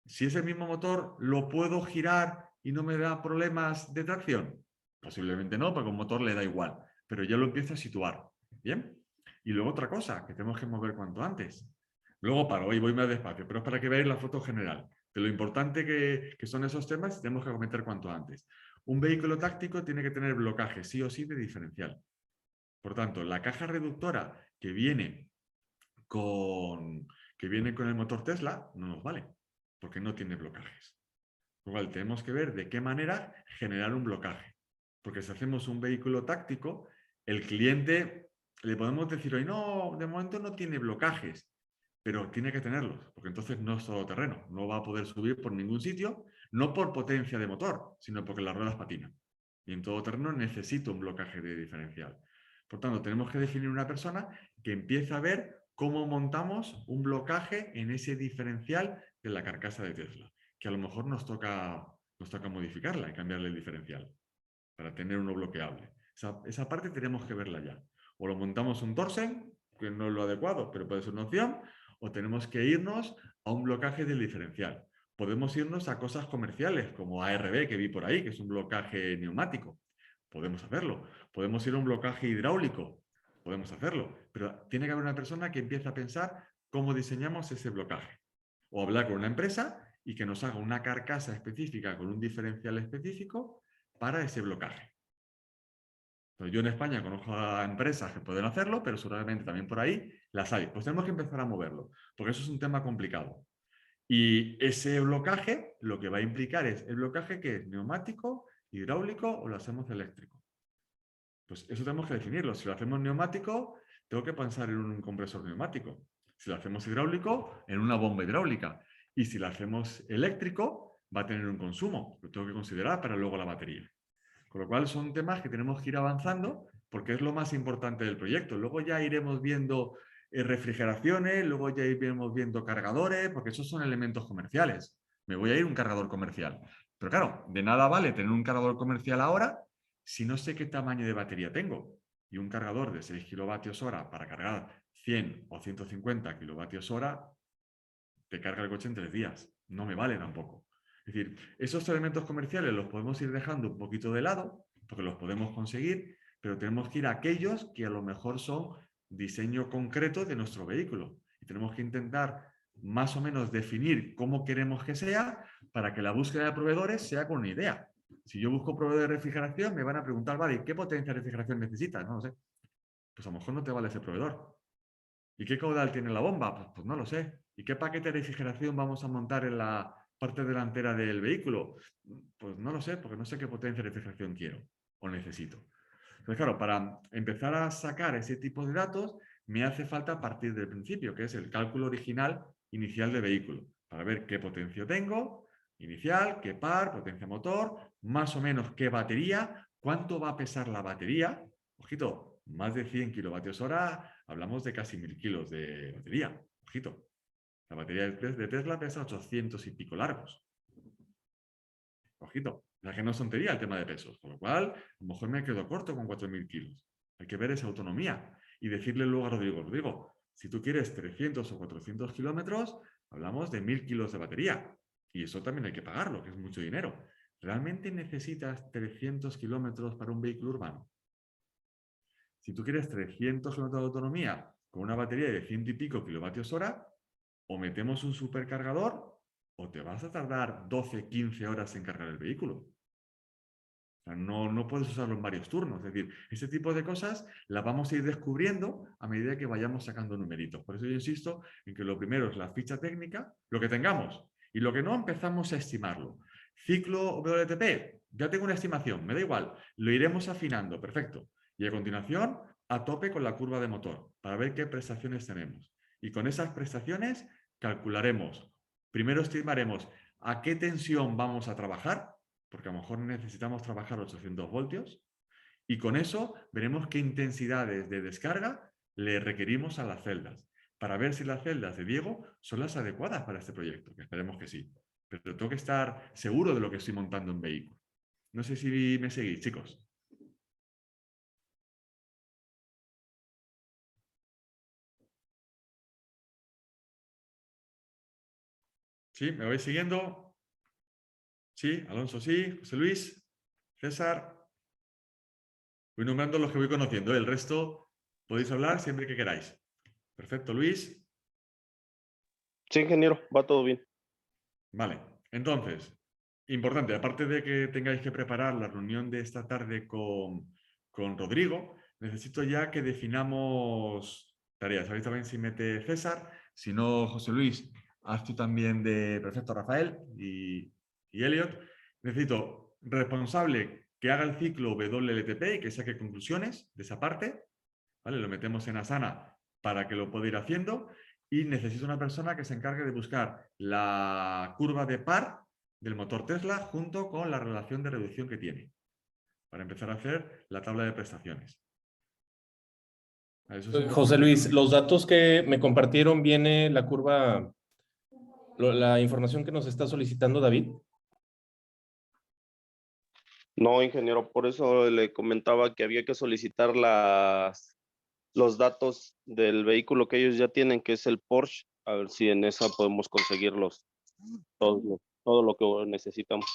Si es el mismo motor, ¿lo puedo girar y no me da problemas de tracción? Posiblemente no, porque un motor le da igual. pero ya lo empiezo a situar. ¿Bien? Y luego otra cosa, que tenemos que mover cuanto antes. Luego paro, hoy voy más despacio, pero es para que veáis la foto general de lo importante que son esos temas y tenemos que comentar cuanto antes. Un vehículo táctico tiene que tener blocaje sí o sí de diferencial. Por tanto, la caja reductora que viene con el motor Tesla no nos vale, porque no tiene blocajes. Con lo cual, tenemos que ver de qué manera generar un blocaje. Porque si hacemos un vehículo táctico, el cliente le podemos decir hoy, no, de momento no tiene blocajes, pero tiene que tenerlos, porque entonces no es todoterreno, no va a poder subir por ningún sitio, no por potencia de motor, sino porque las ruedas patinan. Y en todoterreno necesito un blocaje de diferencial. Por tanto, tenemos que definir una persona que empiece a ver cómo montamos un blocaje en ese diferencial de la carcasa de Tesla, que a lo mejor nos toca modificarla y cambiarle el diferencial para tener uno bloqueable. Esa parte tenemos que verla ya. O lo montamos un torsen, que no es lo adecuado, pero puede ser una opción, o tenemos que irnos a un blocaje del diferencial. Podemos irnos a cosas comerciales, como ARB, que vi por ahí, que es un blocaje neumático. Podemos hacerlo. Podemos ir a un blocaje hidráulico. Podemos hacerlo. Pero tiene que haber una persona que empiece a pensar cómo diseñamos ese blocaje. O hablar con una empresa y que nos haga una carcasa específica con un diferencial específico para ese blocaje. Entonces, yo en España conozco a empresas que pueden hacerlo, pero seguramente también por ahí las hay. Pues tenemos que empezar a moverlo, porque eso es un tema complicado. Y ese blocaje lo que va a implicar es el blocaje que es neumático, hidráulico o lo hacemos eléctrico. Pues eso tenemos que definirlo. Si lo hacemos neumático, tengo que pensar en un compresor neumático. Si lo hacemos hidráulico, en una bomba hidráulica. Y si lo hacemos eléctrico, va a tener un consumo. Lo tengo que considerar para luego la batería. Con lo cual son temas que tenemos que ir avanzando porque es lo más importante del proyecto. Luego ya iremos viendo refrigeraciones, luego ya iremos viendo cargadores, porque esos son elementos comerciales. Me voy a ir a un cargador comercial. Pero claro, de nada vale tener un cargador comercial ahora si no sé qué tamaño de batería tengo. Y un cargador de 6 kilovatios hora para cargar 100 o 150 kilovatios hora te carga el coche en 3 días. No me vale tampoco. Es decir, esos elementos comerciales los podemos ir dejando un poquito de lado, porque los podemos conseguir, pero tenemos que ir a aquellos que a lo mejor son diseño concreto de nuestro vehículo. Y tenemos que intentar más o menos definir cómo queremos que sea para que la búsqueda de proveedores sea con una idea. Si yo busco proveedor de refrigeración, me van a preguntar, vale, ¿qué potencia de refrigeración necesitas? No lo sé. Pues a lo mejor no te vale ese proveedor. ¿Y qué caudal tiene la bomba? Pues no lo sé. ¿Y qué paquete de refrigeración vamos a montar en la parte delantera del vehículo? Pues no lo sé, porque no sé qué potencia de refrigeración quiero o necesito. Entonces, claro, para empezar a sacar ese tipo de datos, me hace falta partir del principio, que es el cálculo original inicial de vehículo, para ver qué potencia tengo, inicial, qué par, potencia motor, más o menos qué batería, cuánto va a pesar la batería. Ojito, más de 100 kilovatios hora, hablamos de casi 1000 kilos de batería. Ojito, la batería de Tesla pesa 800 y pico largos. Ojito, la que no es tontería el tema de pesos, con lo cual a lo mejor me quedo corto con 4000 kilos. Hay que ver esa autonomía y decirle luego a Rodrigo, si tú quieres 300 o 400 kilómetros, hablamos de 1000 kilos de batería. Y eso también hay que pagarlo, que es mucho dinero. ¿Realmente necesitas 300 kilómetros para un vehículo urbano? Si tú quieres 300 kilómetros de autonomía con una batería de 100 y pico kilovatios hora, o metemos un supercargador o te vas a tardar 12, 15 horas en cargar el vehículo. O sea, no puedes usarlo en varios turnos. Es decir, ese tipo de cosas las vamos a ir descubriendo a medida que vayamos sacando numeritos. Por eso yo insisto en que lo primero es la ficha técnica, lo que tengamos, y lo que no empezamos a estimarlo. Ciclo WLTP, ya tengo una estimación, me da igual, lo iremos afinando, perfecto. Y a continuación, a tope con la curva de motor, para ver qué prestaciones tenemos. Y con esas prestaciones calcularemos, primero estimaremos a qué tensión vamos a trabajar, porque a lo mejor necesitamos trabajar 800 voltios, y con eso veremos qué intensidades de descarga le requerimos a las celdas, para ver si las celdas de Diego son las adecuadas para este proyecto, que esperemos que sí. Pero tengo que estar seguro de lo que estoy montando en vehículo. No sé si me seguís, chicos. ¿Sí? ¿Me vais siguiendo? Sí, Alonso sí, José Luis, César. Voy nombrando los que voy conociendo. El resto podéis hablar siempre que queráis. Perfecto, Luis. Sí, ingeniero, va todo bien. Vale, entonces, importante, aparte de que tengáis que preparar la reunión de esta tarde con Rodrigo, necesito ya que definamos tareas. Sabéis también si mete César, si no, José Luis, haz tú también de perfecto Rafael y Elliot. Necesito responsable que haga el ciclo WLTP y que saque conclusiones de esa parte. ¿Vale? Lo metemos en Asana para que lo pueda ir haciendo. Y necesito una persona que se encargue de buscar la curva de par del motor Tesla junto con la relación de reducción que tiene, para empezar a hacer la tabla de prestaciones. Eso es José importante. Luis, los datos que me compartieron viene la curva, la información que nos está solicitando David. No, ingeniero, por eso le comentaba que había que solicitar los datos del vehículo que ellos ya tienen, que es el Porsche, a ver si en esa podemos conseguirlos todo lo que necesitamos.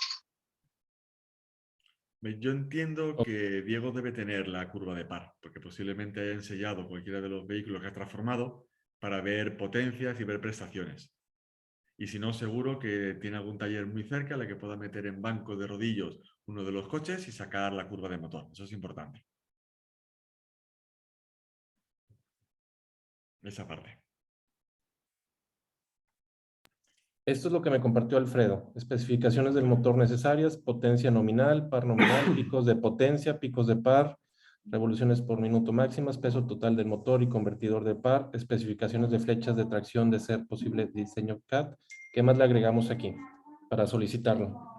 Yo entiendo que Diego debe tener la curva de par, porque posiblemente haya ensayado cualquiera de los vehículos que ha transformado para ver potencias y ver prestaciones. Y si no, seguro que tiene algún taller muy cerca en el que pueda meter en banco de rodillos uno de los coches y sacar la curva de motor. Eso es importante. Esa parte. Esto es lo que me compartió Alfredo. Especificaciones del motor necesarias, potencia nominal, par nominal, picos de potencia, picos de par, revoluciones por minuto máximas, peso total del motor y convertidor de par, especificaciones de flechas de tracción de ser posible diseño CAD. ¿Qué más le agregamos aquí para solicitarlo?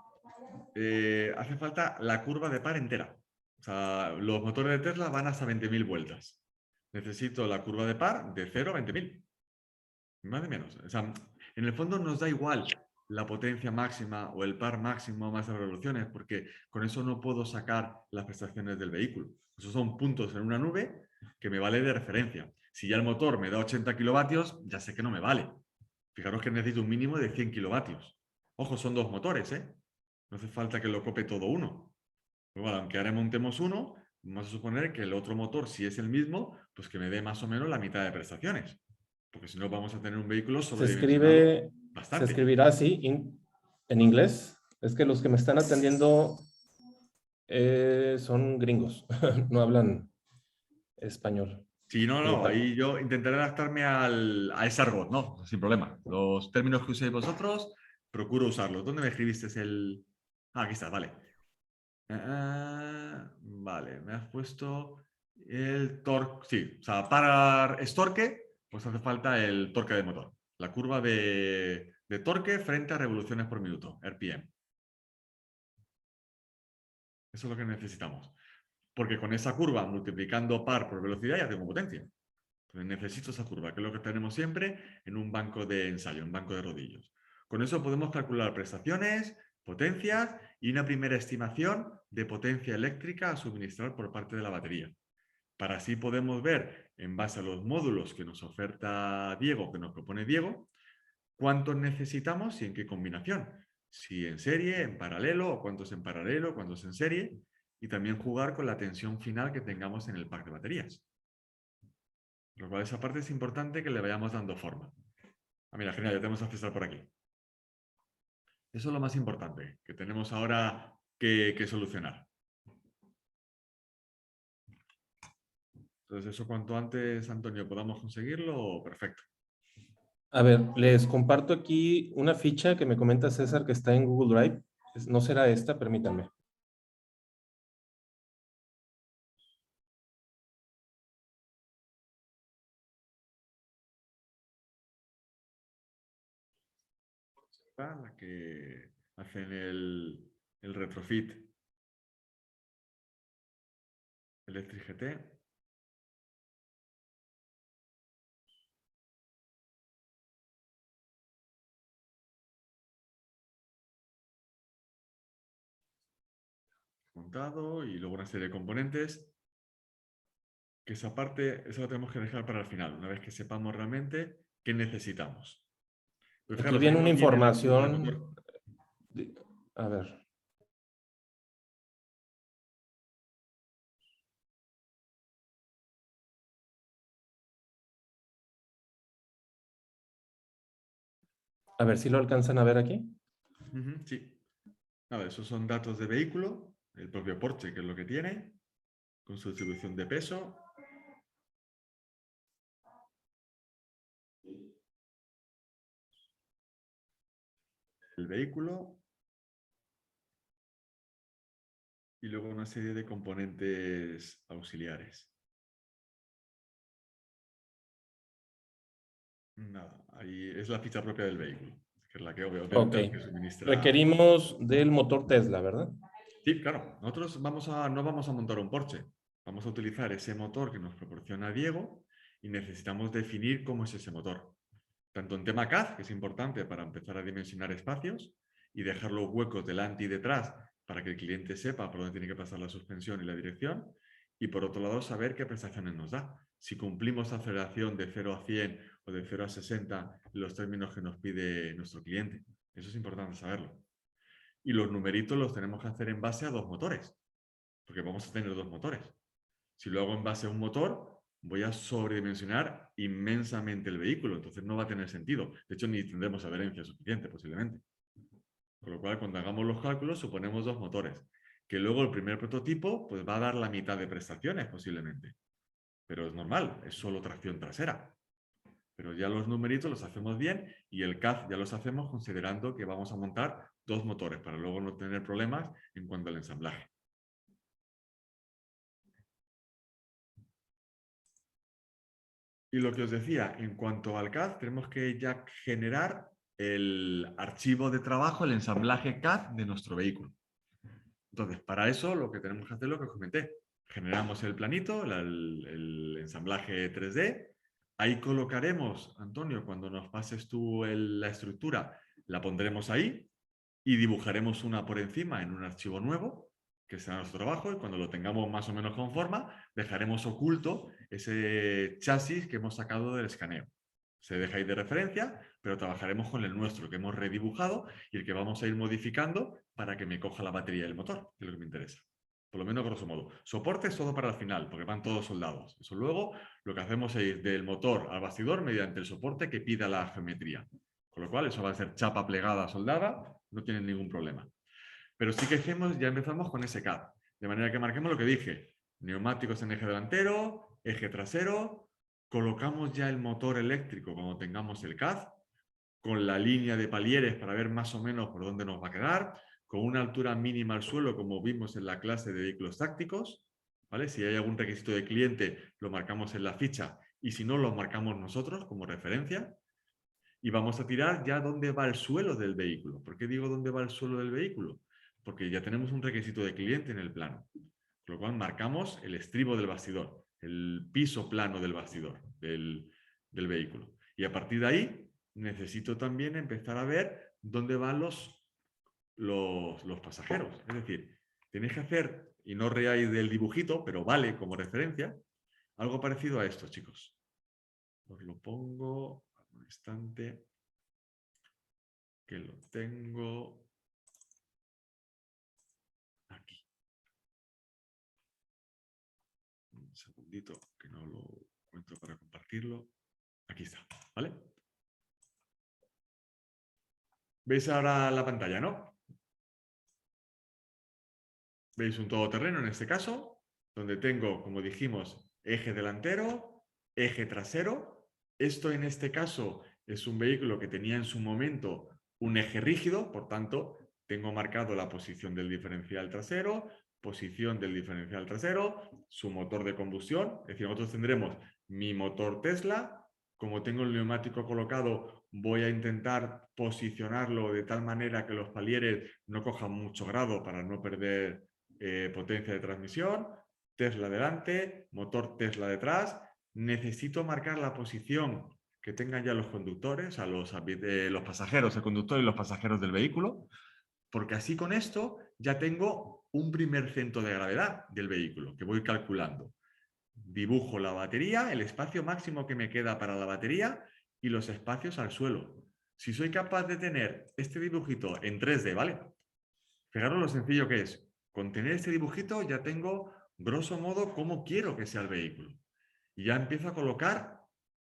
Hace falta la curva de par entera. O sea, los motores de Tesla van hasta 20.000 vueltas. Necesito la curva de par de 0 a 20.000. Más de menos. O sea, en el fondo nos da igual la potencia máxima o el par máximo más de revoluciones, porque con eso no puedo sacar las prestaciones del vehículo. Esos son puntos en una nube que me vale de referencia. Si ya el motor me da 80 kilovatios, ya sé que no me vale. Fijaros que necesito un mínimo de 100 kilovatios. Ojo, son dos motores, ¿eh? No hace falta que lo cope todo uno. Pues bueno, aunque ahora montemos uno, vamos a suponer que el otro motor, si es el mismo, pues que me dé más o menos la mitad de prestaciones. Porque si no, vamos a tener un vehículo sobredimensionado Se bastante. escribirá así en inglés. Es que los que me están atendiendo son gringos, no hablan español. Sí, no, ahí yo intentaré adaptarme a ese argot, ¿no? Sin problema. Los términos que uséis vosotros, procuro usarlos. ¿Dónde me escribiste el...? Ah, aquí está, vale. Vale, me has puesto el torque. Sí, o sea, para estorque, pues hace falta el torque de motor. La curva de torque frente a revoluciones por minuto, RPM. Eso es lo que necesitamos. Porque con esa curva, multiplicando par por velocidad, ya tengo potencia. Entonces necesito esa curva, que es lo que tenemos siempre en un banco de ensayo, un banco de rodillos. Con eso podemos calcular prestaciones, potencias y una primera estimación de potencia eléctrica a suministrar por parte de la batería. Para así podemos ver, en base a los módulos que nos oferta Diego, que nos propone Diego, cuántos necesitamos y en qué combinación. Si en serie, en paralelo, o cuántos en paralelo, cuántos en serie, y también jugar con la tensión final que tengamos en el pack de baterías. Por lo cual esa parte es importante que le vayamos dando forma. Ah, mira, genial, ya tenemos a César por aquí. Eso es lo más importante que tenemos ahora que solucionar. Entonces, eso cuanto antes, Antonio, podamos conseguirlo, perfecto. A ver, les comparto aquí una ficha que me comenta César que está en Google Drive. No será esta, permítanme. La que hacen el retrofit Electric GT. Montado y luego una serie de componentes. Que esa parte, eso la tenemos que dejar para el final, una vez que sepamos realmente qué necesitamos. Pero Aquí fijaros, viene ahí una no viene la curva de información. motor. A ver. A ver si lo alcanzan a ver aquí. Sí. Nada, esos son datos de vehículo, el propio Porsche, que es lo que tiene, con su distribución de peso. El vehículo. Y luego una serie de componentes auxiliares. Nada, ahí es la ficha propia del vehículo, que es la que obviamente Ok. la que suministra. Requerimos del motor Tesla, ¿verdad? Sí, claro. Nosotros no vamos a montar un Porsche. Vamos a utilizar ese motor que nos proporciona Diego y necesitamos definir cómo es ese motor. Tanto en tema CAD, que es importante para empezar a dimensionar espacios y dejar los huecos delante y detrás para que el cliente sepa por dónde tiene que pasar la suspensión y la dirección. Y por otro lado, saber qué prestaciones nos da. Si cumplimos aceleración de 0 a 100 o de 0 a 60 en los términos que nos pide nuestro cliente. Eso es importante saberlo. Y los numeritos los tenemos que hacer en base a 2 motores, porque vamos a tener 2 motores. Si lo hago en base a un motor, voy a sobredimensionar inmensamente el vehículo, entonces no va a tener sentido. De hecho, ni tendremos adherencia suficiente, posiblemente. Con lo cual, cuando hagamos los cálculos, suponemos 2 motores, que luego el primer prototipo pues, va a dar la mitad de prestaciones, posiblemente. Pero es normal, es solo tracción trasera. Pero ya los numeritos los hacemos bien y el CAD ya los hacemos considerando que vamos a montar 2 motores para luego no tener problemas en cuanto al ensamblaje. Y lo que os decía, en cuanto al CAD, tenemos que ya generar el archivo de trabajo, el ensamblaje CAD de nuestro vehículo. Entonces, para eso lo que tenemos que hacer es lo que os comenté. Generamos el planito, el ensamblaje 3D. Ahí colocaremos, Antonio, cuando nos pases tú la estructura, la pondremos ahí y dibujaremos una por encima en un archivo nuevo, que será nuestro trabajo, y cuando lo tengamos más o menos con forma, dejaremos oculto ese chasis que hemos sacado del escaneo. Se deja ahí de referencia, pero trabajaremos con el nuestro, que hemos redibujado y el que vamos a ir modificando para que me coja la batería del motor, que es lo que me interesa. Por lo menos grosso modo. Soporte es todo para el final, porque van todos soldados. Eso luego lo que hacemos es ir del motor al bastidor mediante el soporte que pida la geometría. Con lo cual, eso va a ser chapa plegada, soldada, no tienen ningún problema. Pero sí que ya empezamos con ese CAD. De manera que marquemos lo que dije. Neumáticos en eje delantero, eje trasero. Colocamos ya el motor eléctrico cuando tengamos el CAD, con la línea de palieres para ver más o menos por dónde nos va a quedar, con una altura mínima al suelo como vimos en la clase de vehículos tácticos. ¿Vale? Si hay algún requisito de cliente, lo marcamos en la ficha y si no, lo marcamos nosotros como referencia. Y vamos a tirar ya dónde va el suelo del vehículo. ¿Por qué digo dónde va el suelo del vehículo? Porque ya tenemos un requisito de cliente en el plano. Con lo cual marcamos el estribo del bastidor, el piso plano del bastidor del vehículo. Y a partir de ahí necesito también empezar a ver dónde van los pasajeros. Es decir, tenéis que hacer, y no reáis del dibujito, pero vale como referencia, algo parecido a esto, chicos. Os lo pongo un instante, que lo tengo aquí. Un segundito, que no lo encuentro para compartirlo. Aquí está, ¿vale? ¿Veis ahora la pantalla, no? ¿Veis un todoterreno en este caso? Donde tengo, como dijimos, eje delantero, eje trasero. Esto en este caso es un vehículo que tenía en su momento un eje rígido, por tanto, tengo marcado la posición del diferencial trasero, posición del diferencial trasero, su motor de combustión. Es decir, nosotros tendremos mi motor Tesla. Como tengo el neumático colocado, voy a intentar posicionarlo de tal manera que los palieres no cojan mucho grado para no perder potencia de transmisión. Tesla delante, motor Tesla detrás. Necesito marcar la posición que tengan ya los conductores, a los pasajeros, el conductor y los pasajeros del vehículo, porque así con esto ya tengo un primer centro de gravedad del vehículo que voy calculando. Dibujo la batería, el espacio máximo que me queda para la batería y los espacios al suelo. Si soy capaz de tener este dibujito en 3D, ¿vale? Fijaros lo sencillo que es. Con tener este dibujito ya tengo, grosso modo, cómo quiero que sea el vehículo. Y ya empiezo a colocar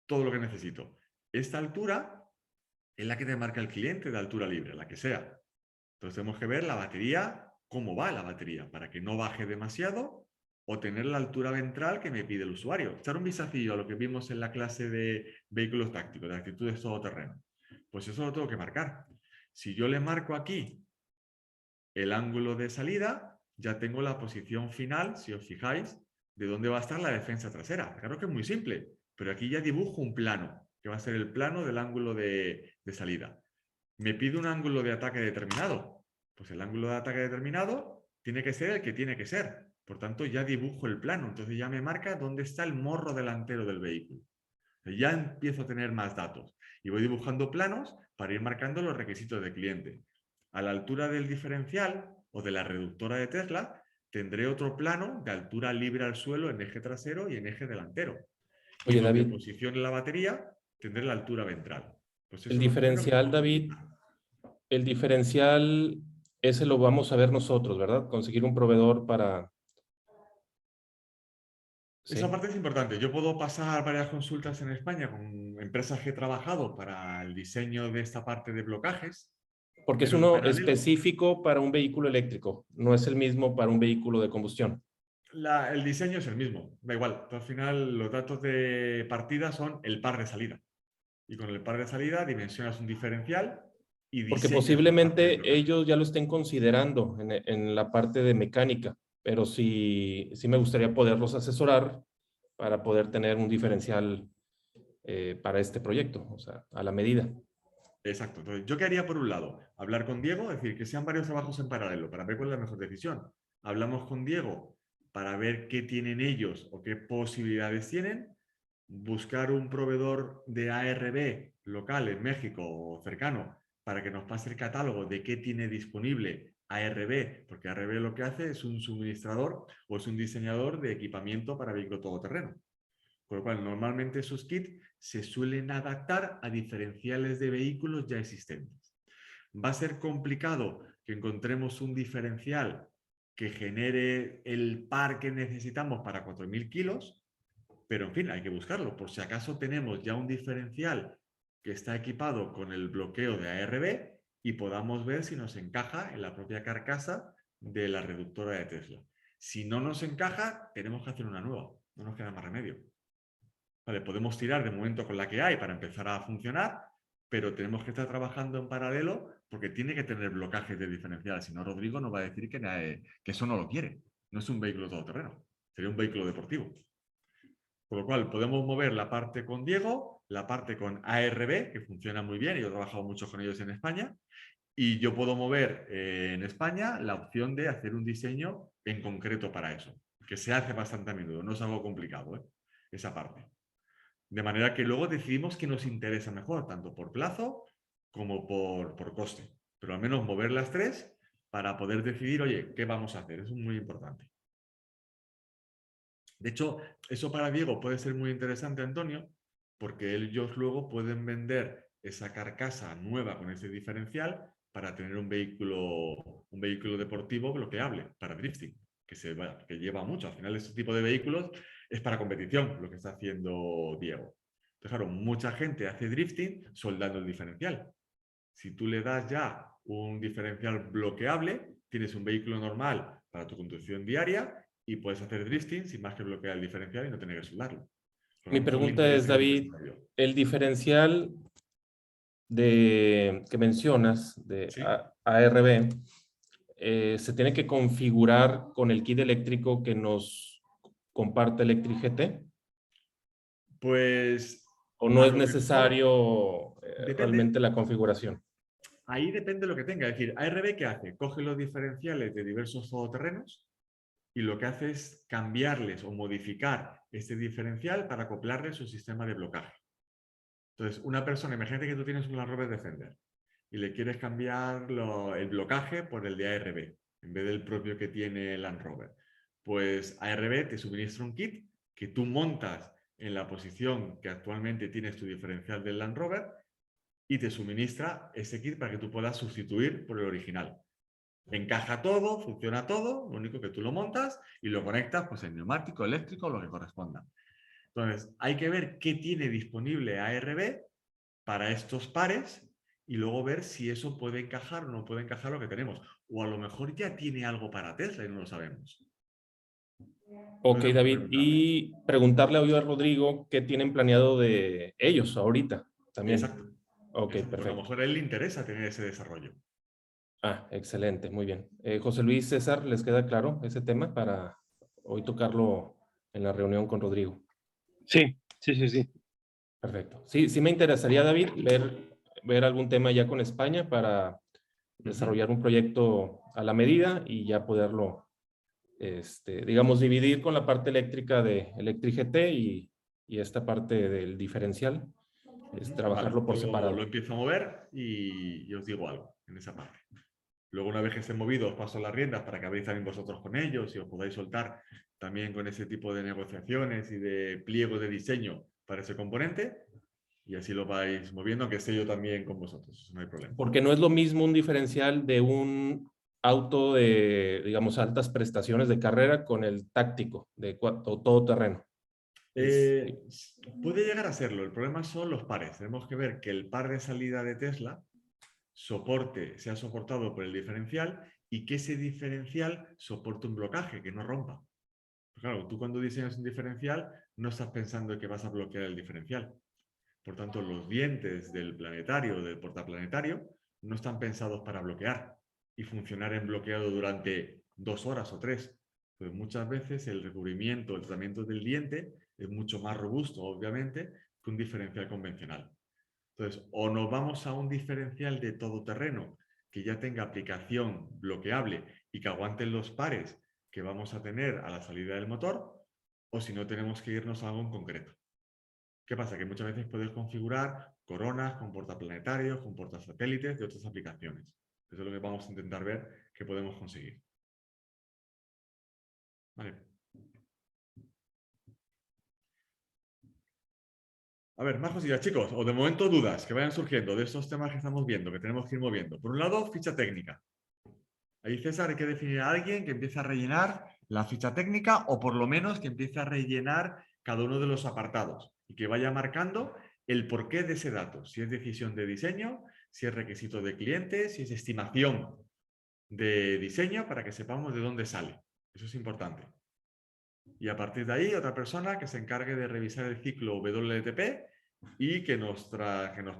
todo lo que necesito. Esta altura es la que te marca el cliente de altura libre, la que sea. Entonces tenemos que ver la batería, cómo va la batería, para que no baje demasiado o tener la altura ventral que me pide el usuario. Echar un vistacillo a lo que vimos en la clase de vehículos tácticos, de actitudes todoterreno. Pues eso lo tengo que marcar. Si yo le marco aquí el ángulo de salida, ya tengo la posición final, si os fijáis, de dónde va a estar la defensa trasera. Claro que es muy simple, pero aquí ya dibujo un plano, que va a ser el plano del ángulo de salida. Me pide un ángulo de ataque determinado. Pues el ángulo de ataque determinado tiene que ser el que tiene que ser. Por tanto, ya dibujo el plano. Entonces ya me marca dónde está el morro delantero del vehículo. Ya empiezo a tener más datos. Y voy dibujando planos para ir marcando los requisitos del cliente. A la altura del diferencial o de la reductora de Tesla, tendré otro plano de altura libre al suelo en eje trasero y en eje delantero. Y Oye, donde David, posicione la batería, tendré la altura ventral. Pues el eso lo primero que diferencial, tengo que David, dibujar. el diferencial, ese lo vamos a ver nosotros, ¿verdad? Conseguir un proveedor para... ¿Sí? Esa parte es importante. Yo puedo pasar varias consultas en España con empresas que he trabajado para el diseño de esta parte de blocajes, Porque es pero en uno paralelo específico para un vehículo eléctrico, no es el mismo para un vehículo de combustión. el diseño es el mismo. Da igual. Al final los datos de partida son el par de salida. Y con el par de salida dimensionas un diferencial y Porque diseñas la parte de posiblemente blocaje. ellos ya lo estén considerando en la parte de mecánica, pero sí, sí me gustaría poderlos asesorar para poder tener un diferencial para este proyecto, o sea, a la medida. Exacto. Entonces, ¿yo qué haría por un lado? Hablar con Diego, es decir, que sean varios trabajos en paralelo para ver cuál es la mejor decisión. Hablamos con Diego para ver qué tienen ellos o qué posibilidades tienen. Buscar un proveedor de ARB local en México o cercano para que nos pase el catálogo de qué tiene disponible ARB, porque ARB lo que hace es un suministrador o es un diseñador de equipamiento para vehículo todoterreno. Con lo cual, normalmente esos kits se suelen adaptar a diferenciales de vehículos ya existentes. Va a ser complicado que encontremos un diferencial que genere el par que necesitamos para 4.000 kilos, pero en fin, hay que buscarlo. Por si acaso tenemos ya un diferencial que está equipado con el bloqueo de ARB y podamos ver si nos encaja en la propia carcasa de la reductora de Tesla. Si no nos encaja, tenemos que hacer una nueva. No nos queda más remedio. Vale, podemos tirar de momento con la que hay para empezar a funcionar, pero tenemos que estar trabajando en paralelo porque tiene que tener blocajes de diferencial. Si no, Rodrigo nos va a decir que eso no lo quiere. No es un vehículo todoterreno, sería un vehículo deportivo. Por lo cual, podemos mover la parte con Diego, la parte con ARB, que funciona muy bien, y yo he trabajado mucho con ellos en España, y yo puedo mover en España la opción de hacer un diseño en concreto para eso, que se hace bastante a menudo, no es algo complicado, esa parte. De manera que luego decidimos qué nos interesa mejor, tanto por plazo como por coste. Pero al menos mover las tres para poder decidir, oye, ¿qué vamos a hacer? Eso es muy importante. De hecho, eso para Diego puede ser muy interesante, Antonio, porque ellos luego pueden vender esa carcasa nueva con ese diferencial para tener un vehículo deportivo bloqueable para drifting, que lleva mucho. Al final, este tipo de vehículos es para competición, lo que está haciendo Diego. Entonces, claro, mucha gente hace drifting soldando el diferencial. Si tú le das ya un diferencial bloqueable, tienes un vehículo normal para tu conducción diaria y puedes hacer drifting sin más que bloquear el diferencial y no tener que soldarlo. A Mi lo mejor le pregunta es, interesa ese David, desarrollo. el diferencial que mencionas de ¿Sí? ARB, ¿se tiene que configurar con el kit eléctrico que nos comparte Electric GT? Pues ¿O no a es lo mejor necesario depende, realmente la configuración? ahí depende de lo que tenga. Es decir, ARB, ¿qué hace? Coge los diferenciales de diversos todoterrenos y lo que hace es cambiarles o modificar este diferencial para acoplarle su sistema de blocaje. Entonces, una persona, imagínate que tú tienes un Land Rover Defender y le quieres cambiar el blocaje por el de ARB, en vez del propio que tiene el Land Rover. Pues ARB te suministra un kit que tú montas en la posición que actualmente tienes tu diferencial del Land Rover y te suministra ese kit para que tú puedas sustituir por el original. Encaja todo, funciona todo, lo único que tú lo montas y lo conectas pues en neumático, eléctrico, lo que corresponda. Entonces, hay que ver qué tiene disponible ARB para estos pares y luego ver si eso puede encajar o no puede encajar lo que tenemos. O a lo mejor ya tiene algo para Tesla y no lo sabemos. Ok, Podemos David. preguntarle. Y preguntarle hoy a Rodrigo qué tienen planeado de ellos ahorita también. Exacto. Ok, Exacto. A lo perfecto. mejor a él le interesa tener ese desarrollo. Ah, excelente, muy bien. José Luis, César, ¿les queda claro ese tema para hoy tocarlo en la reunión con Rodrigo? Sí, sí, sí, sí. Perfecto. Sí, sí me interesaría, David, ver algún tema ya con España para desarrollar un proyecto a la medida y ya poderlo, digamos, dividir con la parte eléctrica de Electric-GT y esta parte del diferencial, Vale, trabajarlo por yo lo separado. empiezo a mover y os digo algo en esa parte. Luego, una vez que esté movido, os paso las riendas para que habléis también vosotros con ellos y os podáis soltar también con ese tipo de negociaciones y de pliego de diseño para ese componente. Y así lo vais moviendo, que esté yo también con vosotros, eso no hay problema. Porque no es lo mismo un diferencial de un auto de, digamos, altas prestaciones de carrera con el táctico de todo terreno. Puede llegar a serlo, el problema son los pares. Tenemos que ver que el par de salida de Tesla sea soportado por el diferencial y que ese diferencial soporte un blocaje, que no rompa. Pues claro, tú cuando diseñas un diferencial no estás pensando en que vas a bloquear el diferencial. Por tanto, los dientes del planetario o del portaplanetario no están pensados para bloquear y funcionar en bloqueado durante 2 horas o 3. Pues muchas veces el recubrimiento, el tratamiento del diente es mucho más robusto, obviamente, que un diferencial convencional. Entonces, o nos vamos a un diferencial de todoterreno que ya tenga aplicación bloqueable y que aguanten los pares que vamos a tener a la salida del motor, o si no, tenemos que irnos a algo en concreto. ¿Qué pasa? Que muchas veces puedes configurar coronas con portaplanetarios, con portasatélites de otras aplicaciones. Eso es lo que vamos a intentar ver que podemos conseguir. Vale. A ver, más cosillas, chicos, o de momento dudas que vayan surgiendo de estos temas que estamos viendo, que tenemos que ir moviendo. Por un lado, ficha técnica. Ahí, César, hay que definir a alguien que empiece a rellenar la ficha técnica o por lo menos que empiece a rellenar cada uno de los apartados y que vaya marcando el porqué de ese dato. Si es decisión de diseño, si es requisito de cliente, si es estimación de diseño, para que sepamos de dónde sale. Eso es importante. Y a partir de ahí, otra persona que se encargue de revisar el ciclo WLTP y que nos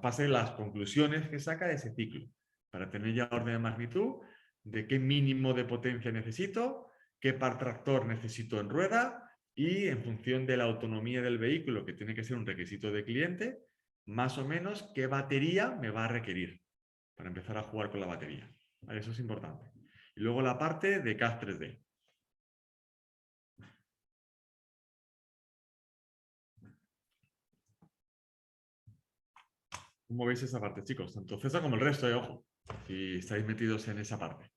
pase las conclusiones que saca de ese ciclo, para tener ya orden de magnitud de qué mínimo de potencia necesito, qué par tractor necesito en rueda y en función de la autonomía del vehículo, que tiene que ser un requisito de cliente, más o menos qué batería me va a requerir para empezar a jugar con la batería. ¿Vale? Eso es importante. Y luego la parte de CAD 3D. ¿Cómo veis esa parte, chicos? Tanto César como el resto, ojo, si estáis metidos en esa parte.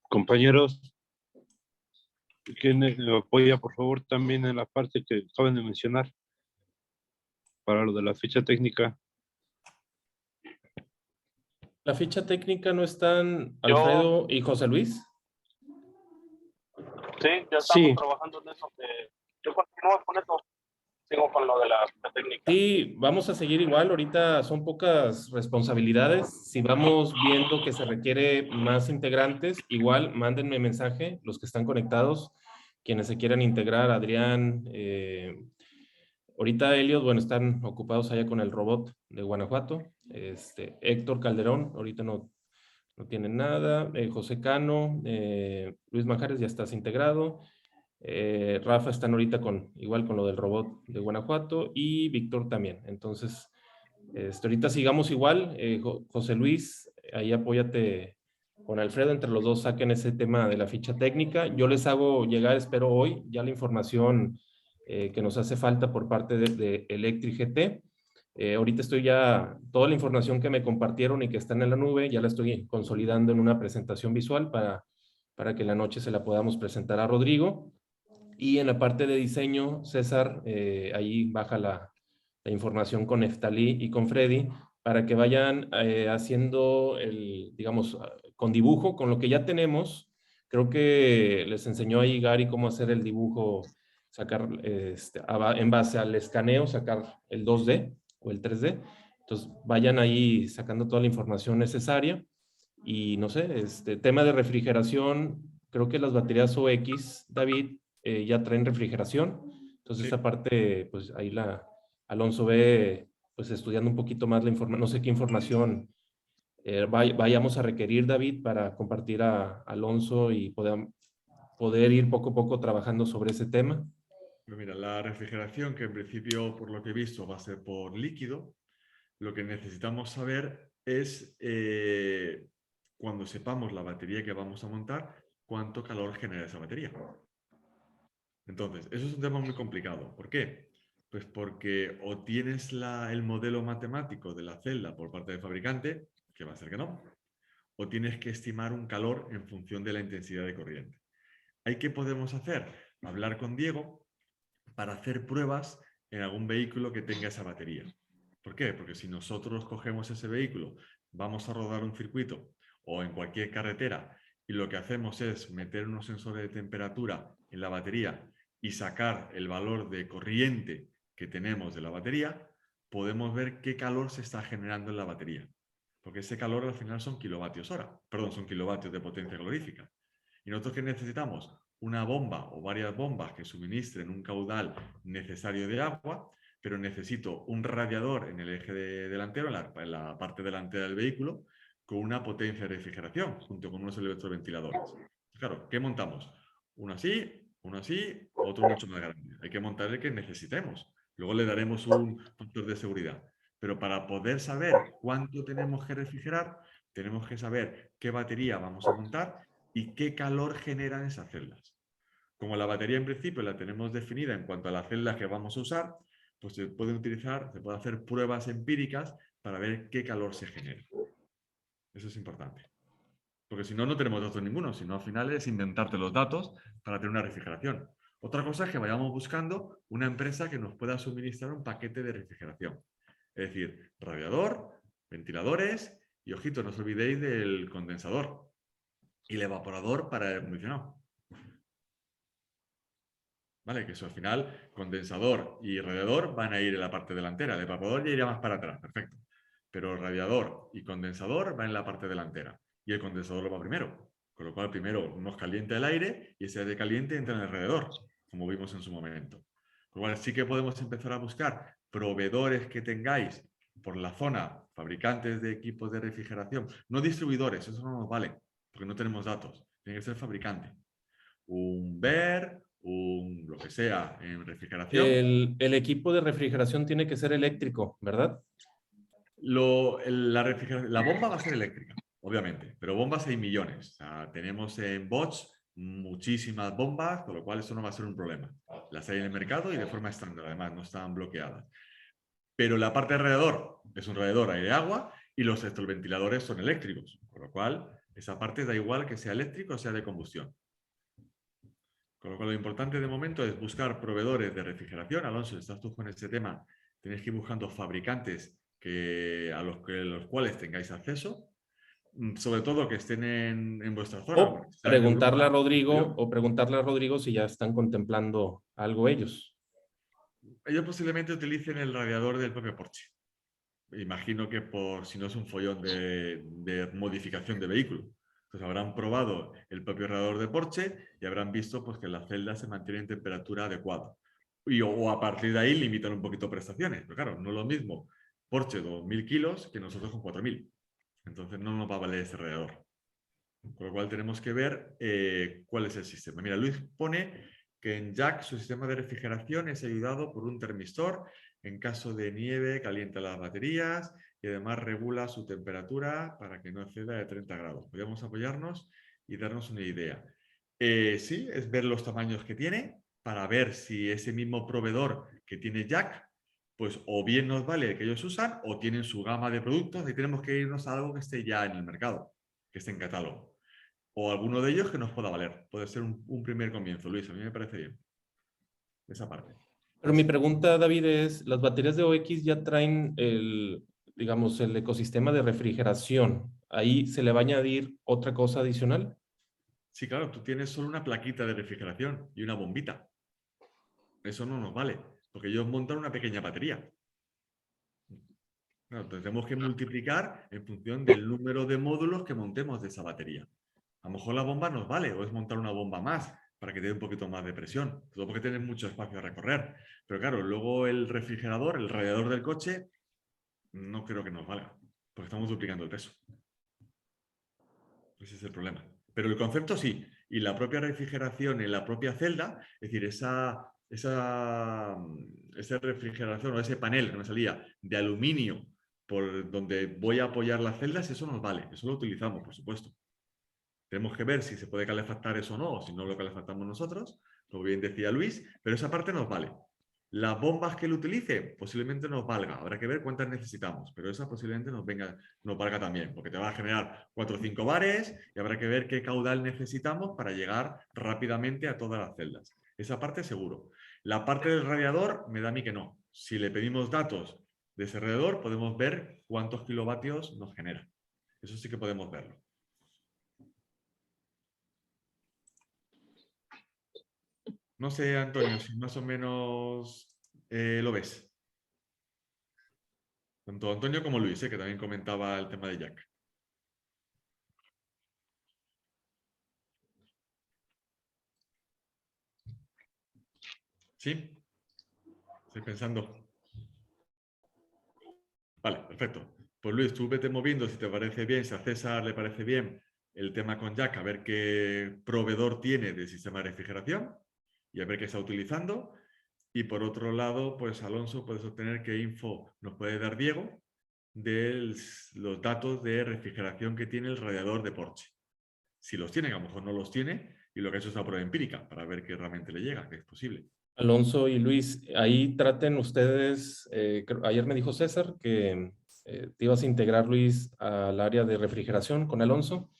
Compañeros, ¿quién me apoya, por favor, también en la parte que acaban de mencionar para lo de la ficha técnica? ¿La ficha técnica no están Yo- Alfredo y José Luis? Sí, ya estamos trabajando en eso. Yo continúo con eso. Sigo con lo de la ficha técnica. Sí, vamos a seguir igual. Ahorita son pocas responsabilidades. Si vamos viendo que se requiere más integrantes, igual mándenme mensaje, los que están conectados, quienes se quieran integrar, Adrián. Ahorita Elliot, bueno, están ocupados allá con el robot de Guanajuato. Héctor Calderón, ahorita no tienen nada. José Cano, Luis Manjares, ya estás integrado. Rafa están ahorita igual con lo del robot de Guanajuato y Víctor también. Entonces, ahorita sigamos igual. José Luis, ahí apóyate con Alfredo, entre los dos saquen ese tema de la ficha técnica. Yo les hago llegar, espero hoy, ya la información que nos hace falta por parte de Electric GT. Ahorita estoy ya, toda la información que me compartieron y que está en la nube, ya la estoy consolidando en una presentación visual para que en la noche se la podamos presentar a Rodrigo. Y en la parte de diseño, César, ahí baja la información con Neftalí y con Freddy para que vayan haciendo digamos, con dibujo, con lo que ya tenemos, Creo que les enseñó ahí Gary cómo hacer el dibujo, sacar en base al escaneo, sacar el 2D o el 3D. Entonces vayan ahí sacando toda la información necesaria. Y no sé, tema de refrigeración, creo que las baterías OX, David, ya traen refrigeración. Entonces Sí. esa parte, pues ahí Alonso ve, pues estudiando un poquito más la información, no sé qué información vayamos a requerir, David, para compartir a Alonso y poder ir poco a poco trabajando sobre ese tema. Pero mira, la refrigeración, que en principio, por lo que he visto, va a ser por líquido, lo que necesitamos saber es, cuando sepamos la batería que vamos a montar, cuánto calor genera esa batería. Entonces, eso es un tema muy complicado. ¿Por qué? Pues porque o tienes el modelo matemático de la celda por parte del fabricante, que va a ser que no, o tienes que estimar un calor en función de la intensidad de corriente. ¿Hay qué podemos hacer? Hablar con Diego para hacer pruebas en algún vehículo que tenga esa batería. ¿Por qué? Porque si nosotros cogemos ese vehículo, vamos a rodar un circuito o en cualquier carretera y lo que hacemos es meter unos sensores de temperatura en la batería y sacar el valor de corriente que tenemos de la batería, podemos ver qué calor se está generando en la batería. Porque ese calor al final son kilovatios hora, perdón, son kilovatios de potencia calorífica. ¿Y nosotros qué necesitamos? Una bomba o varias bombas que suministren un caudal necesario de agua, pero necesito un radiador en el eje delantero, en la parte delantera del vehículo, con una potencia de refrigeración, junto con unos electroventiladores. Claro, ¿qué montamos? Uno así, otro mucho más grande. Hay que montar el que necesitemos. Luego le daremos un factor de seguridad. Pero para poder saber cuánto tenemos que refrigerar, tenemos que saber qué batería vamos a montar y qué calor generan esas celdas. Como la batería en principio la tenemos definida en cuanto a las celdas que vamos a usar, pues se puede hacer pruebas empíricas para ver qué calor se genera. Eso es importante. Porque si no, no tenemos datos ninguno. Si no, al final es inventarte los datos para tener una refrigeración. Otra cosa es que vayamos buscando una empresa que nos pueda suministrar un paquete de refrigeración. Es decir, radiador, ventiladores y, ojito, no os olvidéis del condensador y el evaporador para el acondicionado. ¿Vale? Que eso al final, condensador y radiador van a ir en la parte delantera. El evaporador ya iría más para atrás, perfecto. Pero el radiador y condensador van en la parte delantera. Y el condensador lo va primero. Con lo cual, primero nos calienta el aire y ese aire caliente entra en el radiador, como vimos en su momento. Con lo cual, sí que podemos empezar a buscar proveedores que tengáis por la zona, fabricantes de equipos de refrigeración, no distribuidores, eso no nos vale, porque no tenemos datos. Tiene que ser fabricante. Un BER, lo que sea en refrigeración. El equipo de refrigeración tiene que ser eléctrico, ¿verdad? La bomba va a ser eléctrica, obviamente, pero bombas hay millones. O sea, tenemos en Bosch muchísimas bombas, con lo cual eso no va a ser un problema. Las hay en el mercado y de forma estándar, además, no están bloqueadas. Pero la parte de alrededor es un radiador aire-agua y los ventiladores son eléctricos, con lo cual esa parte da igual que sea eléctrico o sea de combustión. Con lo cual, lo importante de momento es buscar proveedores de refrigeración. Alonso, estás tú con este tema. Tenéis que ir buscando fabricantes a los cuales tengáis acceso. Sobre todo que estén en vuestra zona. O preguntarle a Rodrigo si ya están contemplando algo ellos. Ellos posiblemente utilicen el radiador del propio Porsche. Imagino que si no es un follón de modificación de vehículo. Entonces habrán probado el propio radiador de Porsche y habrán visto pues, que la celda se mantiene en temperatura adecuada. O a partir de ahí limitan un poquito prestaciones. Pero claro, no es lo mismo Porsche 2.000 kilos que nosotros con 4.000. Entonces no nos va a valer ese radiador. Con lo cual tenemos que ver cuál es el sistema. Mira, Luis pone que en Jack su sistema de refrigeración es ayudado por un termistor. En caso de nieve calienta las baterías y además regula su temperatura para que no exceda de 30 grados. Podríamos apoyarnos y darnos una idea. Sí, es ver los tamaños que tiene para ver si ese mismo proveedor que tiene Jack, pues o bien nos vale el que ellos usan o tienen su gama de productos y tenemos que irnos a algo que esté ya en el mercado, que esté en catálogo. O alguno de ellos que nos pueda valer. Puede ser un primer comienzo, Luis. A mí me parece bien. Esa parte. Pero mi pregunta, David, es, ¿las baterías de OX ya traen digamos, el ecosistema de refrigeración? ¿Ahí se le va a añadir otra cosa adicional? Sí, claro, tú tienes solo una plaquita de refrigeración y una bombita. Eso no nos vale, porque ellos montan una pequeña batería. Claro, entonces tenemos que multiplicar en función del número de módulos que montemos de esa batería. A lo mejor la bomba nos vale, o es montar una bomba más para que dé un poquito más de presión, todo porque tienes mucho espacio a recorrer. Pero claro, luego el refrigerador, el radiador del coche, no creo que nos valga, porque estamos duplicando el peso. Ese es el problema. Pero el concepto sí, y la propia refrigeración en la propia celda, es decir, esa refrigeración o ese panel que me salía de aluminio por donde voy a apoyar las celdas, eso nos vale, eso lo utilizamos, por supuesto. Tenemos que ver si se puede calefactar eso o no, o si no lo calefactamos nosotros, como bien decía Luis, pero esa parte nos vale. Las bombas que él utilice posiblemente nos valga, habrá que ver cuántas necesitamos, pero esa posiblemente nos valga también, porque te va a generar 4 o 5 bares y habrá que ver qué caudal necesitamos para llegar rápidamente a todas las celdas. Esa parte seguro. La parte del radiador me da a mí que no. Si le pedimos datos de ese radiador, podemos ver cuántos kilovatios nos genera. Eso sí que podemos verlo. No sé, Antonio, si más o menos lo ves. Tanto Antonio como Luis, que también comentaba el tema de Jack. ¿Sí? Estoy pensando. Vale, perfecto. Pues Luis, tú vete moviendo si te parece bien, si a César le parece bien el tema con Jack, a ver qué proveedor tiene de sistema de refrigeración y a ver qué está utilizando. Y por otro lado, pues Alonso, puedes obtener qué info nos puede dar Diego de los datos de refrigeración que tiene el radiador de Porsche. Si los tiene, a lo mejor no los tiene, y lo que ha hecho es una prueba empírica para ver que realmente le llega, que es posible. Alonso y Luis, ahí traten ustedes, ayer me dijo César que te ibas a integrar, Luis, al área de refrigeración con Alonso.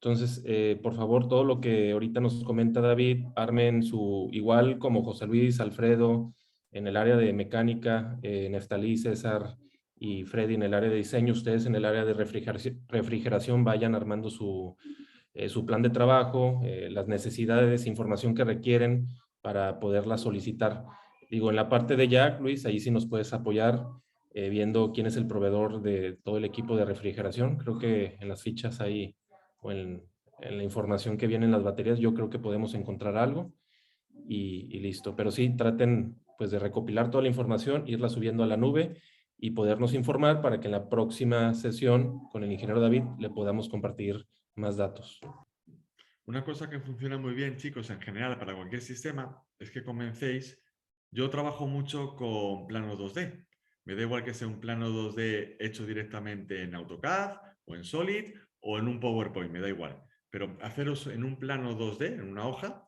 Entonces, por favor, todo lo que ahorita nos comenta David, armen igual como José Luis, Alfredo, en el área de mecánica, Neftalí, César y Freddy en el área de diseño, ustedes en el área de refrigeración vayan armando su plan de trabajo, las necesidades, información que requieren para poderla solicitar. Digo, en la parte de Jack, Luis, ahí sí nos puedes apoyar viendo quién es el proveedor de todo el equipo de refrigeración. Creo que en las fichas ahí o en la información que viene en las baterías, yo creo que podemos encontrar algo y listo. Pero sí, traten pues de recopilar toda la información, irla subiendo a la nube y podernos informar para que en la próxima sesión con el ingeniero David le podamos compartir más datos. Una cosa que funciona muy bien, chicos, en general para cualquier sistema, es que comencéis. Yo trabajo mucho con planos 2D. Me da igual que sea un plano 2D hecho directamente en AutoCAD o en Solid o en un PowerPoint, me da igual. Pero haceros en un plano 2D, en una hoja,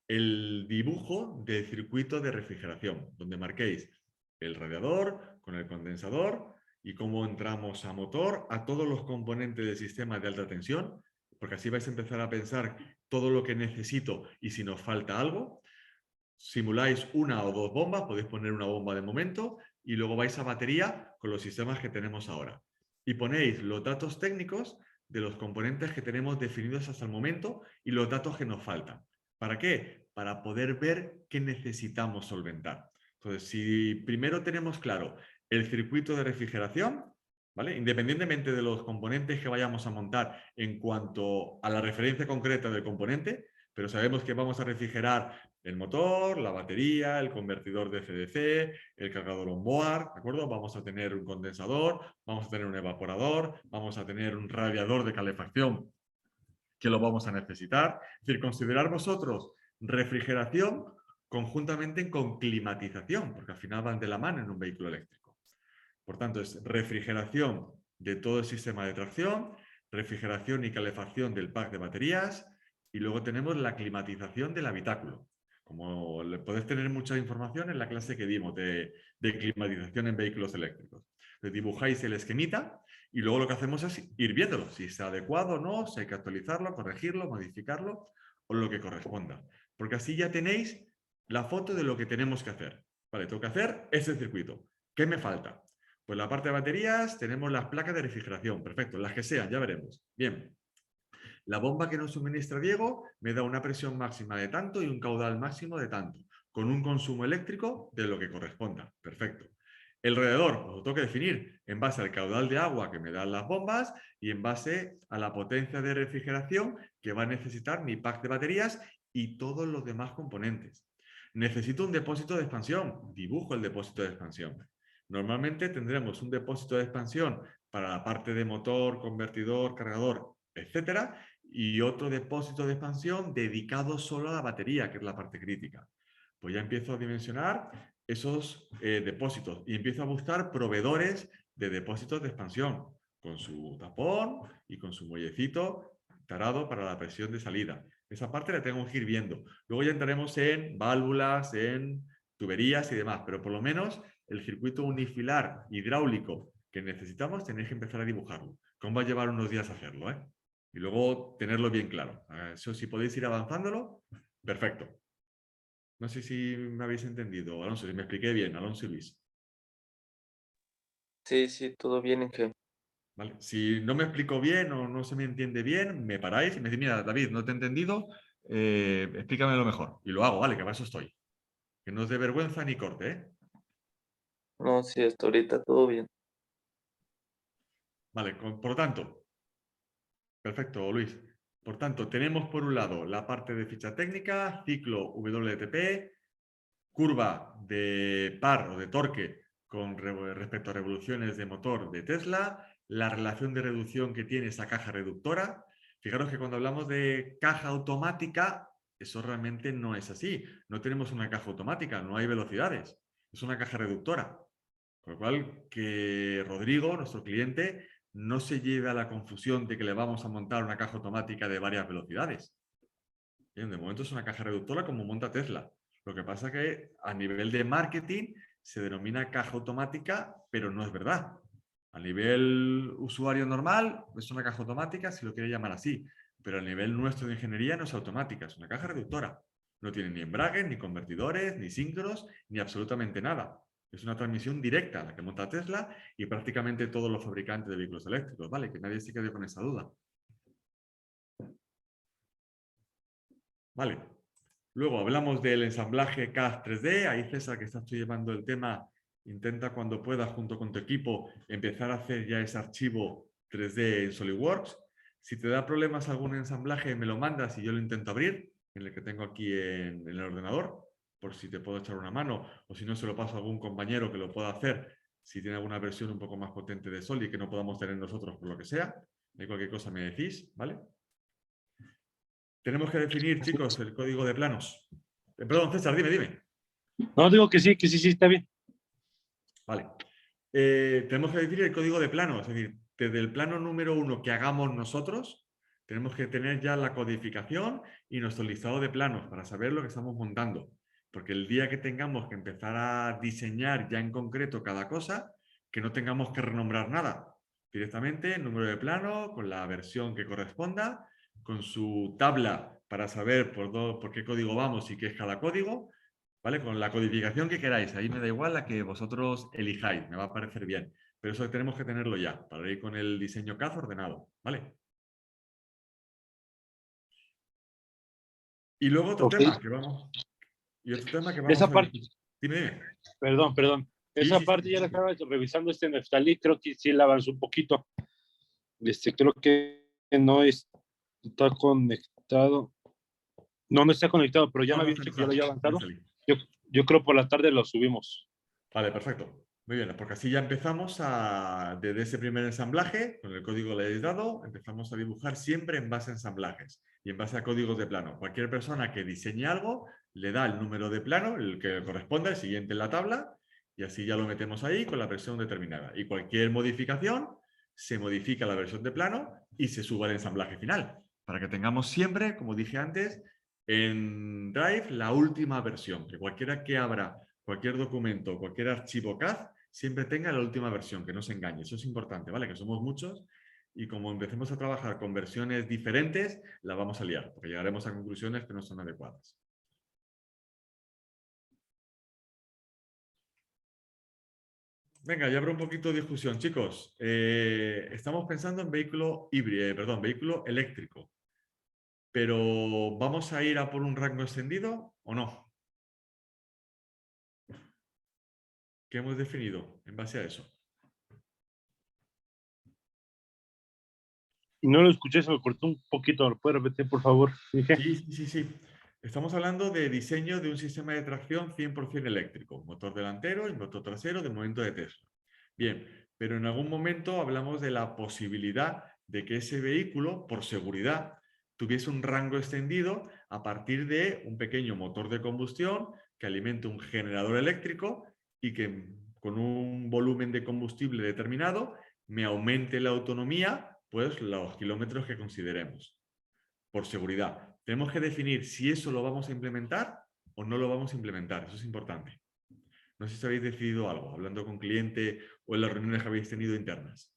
el dibujo del circuito de refrigeración, donde marquéis el radiador con el condensador y cómo entramos a motor, a todos los componentes del sistema de alta tensión, porque así vais a empezar a pensar todo lo que necesito y si nos falta algo. Simuláis una o dos bombas, podéis poner una bomba de momento y luego vais a batería con los sistemas que tenemos ahora. Y ponéis los datos técnicos de los componentes que tenemos definidos hasta el momento y los datos que nos faltan. ¿Para qué? Para poder ver qué necesitamos solventar. Entonces, si primero tenemos claro el circuito de refrigeración, ¿vale? Independientemente de los componentes que vayamos a montar en cuanto a la referencia concreta del componente, pero sabemos que vamos a refrigerar el motor, la batería, el convertidor de DC, el cargador onboard, ¿de acuerdo? Vamos a tener un condensador, vamos a tener un evaporador, vamos a tener un radiador de calefacción que lo vamos a necesitar. Es decir, considerar vosotros refrigeración conjuntamente con climatización, porque al final van de la mano en un vehículo eléctrico. Por tanto, es refrigeración de todo el sistema de tracción, refrigeración y calefacción del pack de baterías, y luego tenemos la climatización del habitáculo. Como podéis tener mucha información en la clase que dimos de climatización en vehículos eléctricos. Le dibujáis el esquemita y luego lo que hacemos es ir viéndolo, si está adecuado o no, si hay que actualizarlo, corregirlo, modificarlo o lo que corresponda. Porque así ya tenéis la foto de lo que tenemos que hacer. Vale, tengo que hacer este circuito. ¿Qué me falta? Pues la parte de baterías tenemos las placas de refrigeración, perfecto, las que sean, ya veremos. Bien, La bomba que nos suministra Diego me da una presión máxima de tanto y un caudal máximo de tanto, con un consumo eléctrico de lo que corresponda. Perfecto. El radiador lo tengo que definir en base al caudal de agua que me dan las bombas y en base a la potencia de refrigeración que va a necesitar mi pack de baterías y todos los demás componentes. Necesito un depósito de expansión. Dibujo el depósito de expansión. Normalmente tendremos un depósito de expansión para la parte de motor, convertidor, cargador, etcétera, y otro depósito de expansión dedicado solo a la batería, que es la parte crítica. Pues ya empiezo a dimensionar esos depósitos y empiezo a buscar proveedores de depósitos de expansión con su tapón y con su muellecito tarado para la presión de salida. Esa parte la tengo que ir viendo. Luego ya entraremos en válvulas, en tuberías y demás, pero por lo menos el circuito unifilar hidráulico que necesitamos tenéis que empezar a dibujarlo. ¿Cómo va a llevar unos días hacerlo? Y luego tenerlo bien claro. Eso, si podéis ir avanzándolo, perfecto. No sé si me habéis entendido, Alonso, si me expliqué bien, Alonso y Luis. Sí, sí, todo bien, Inge. ¿Vale? Si no me explico bien o no se me entiende bien, me paráis y me decís, mira, David, no te he entendido, explícamelo mejor. Y lo hago, ¿vale? Que para eso estoy. Que no os dé vergüenza ni corte, ¿eh? No, sí, hasta ahorita todo bien. Vale, por lo tanto, perfecto, Luis. Por tanto, tenemos por un lado la parte de ficha técnica, ciclo WLTP, curva de par o de torque con respecto a revoluciones de motor de Tesla, la relación de reducción que tiene esa caja reductora. Fijaros que cuando hablamos de caja automática, eso realmente no es así. No tenemos una caja automática, no hay velocidades. Es una caja reductora. Con lo cual, que Rodrigo, nuestro cliente, no se lleve a la confusión de que le vamos a montar una caja automática de varias velocidades. Bien, de momento es una caja reductora como monta Tesla. Lo que pasa es que a nivel de marketing se denomina caja automática, pero no es verdad. A nivel usuario normal es una caja automática, si lo quiere llamar así, pero a nivel nuestro de ingeniería no es automática, es una caja reductora. No tiene ni embragues, ni convertidores, ni síncronos, ni absolutamente nada. Es una transmisión directa la que monta Tesla y prácticamente todos los fabricantes de vehículos eléctricos, ¿vale? Que nadie se quede con esa duda. Vale. Luego hablamos del ensamblaje CAD 3D. Ahí, César, que estás tú llevando el tema, intenta cuando puedas, junto con tu equipo, empezar a hacer ya ese archivo 3D en SolidWorks. Si te da problemas algún ensamblaje, me lo mandas y yo lo intento abrir, en el que tengo aquí en el ordenador, por si te puedo echar una mano, o si no, se lo paso a algún compañero que lo pueda hacer, si tiene alguna versión un poco más potente de Solid que no podamos tener nosotros por lo que sea. De cualquier cosa me decís, ¿vale? Tenemos que definir, chicos, el código de planos. Perdón, César, dime. No, digo que sí, está bien. Vale. Tenemos que definir el código de plano, es decir, desde el plano número 1 que hagamos nosotros, tenemos que tener ya la codificación y nuestro listado de planos para saber lo que estamos montando. Porque el día que tengamos que empezar a diseñar ya en concreto cada cosa, que no tengamos que renombrar nada. Directamente, el número de plano, con la versión que corresponda, con su tabla para saber por qué código vamos y qué es cada código, ¿vale? Con la codificación que queráis, ahí me da igual la que vosotros elijáis, me va a parecer bien. Pero eso tenemos que tenerlo ya, para ir con el diseño CAD ordenado, ¿vale? Y luego otro tema que vamos... Y otro tema que vamos Esa a... parte, Dime. perdón. Sí, Esa sí, parte sí, ya sí. la estaba revisando Neftalí, creo que sí la avanzó un poquito. Creo que no está conectado. No está conectado, pero ya No, me no había está, dicho no que ya lo había está. avanzado. Salí. Yo creo por la tarde lo subimos. Vale, perfecto. Muy bien, porque así ya empezamos desde ese primer ensamblaje, con el código que le habéis dado, empezamos a dibujar siempre en base a ensamblajes y en base a códigos de plano. Cualquier persona que diseñe algo le da el número de plano, el que corresponde, el siguiente en la tabla, y así ya lo metemos ahí con la versión determinada. Y cualquier modificación, se modifica la versión de plano y se suba el ensamblaje final, para que tengamos siempre, como dije antes, en Drive la última versión, que cualquiera que abra cualquier documento, cualquier archivo CAD, siempre tenga la última versión, que no se engañe. Eso es importante, ¿vale? Que somos muchos y como empecemos a trabajar con versiones diferentes, la vamos a liar, porque llegaremos a conclusiones que no son adecuadas. Venga, ya habrá un poquito de discusión, chicos. Estamos pensando en vehículo híbrido, vehículo eléctrico. pero ¿vamos a ir a por un rango extendido o no? ¿Qué hemos definido en base a eso? Y no lo escuché, se me cortó un poquito. ¿Lo puedes repetir, por favor? Dije. Sí. Estamos hablando de diseño de un sistema de tracción 100% eléctrico, motor delantero y motor trasero de momento de Tesla. Bien, pero en algún momento hablamos de la posibilidad de que ese vehículo, por seguridad, tuviese un rango extendido a partir de un pequeño motor de combustión que alimente un generador eléctrico y que con un volumen de combustible determinado me aumente la autonomía, pues los kilómetros que consideremos. Por seguridad. Tenemos que definir si eso lo vamos a implementar o no lo vamos a implementar. Eso es importante. No sé si habéis decidido algo, hablando con cliente o en las reuniones que habéis tenido internas.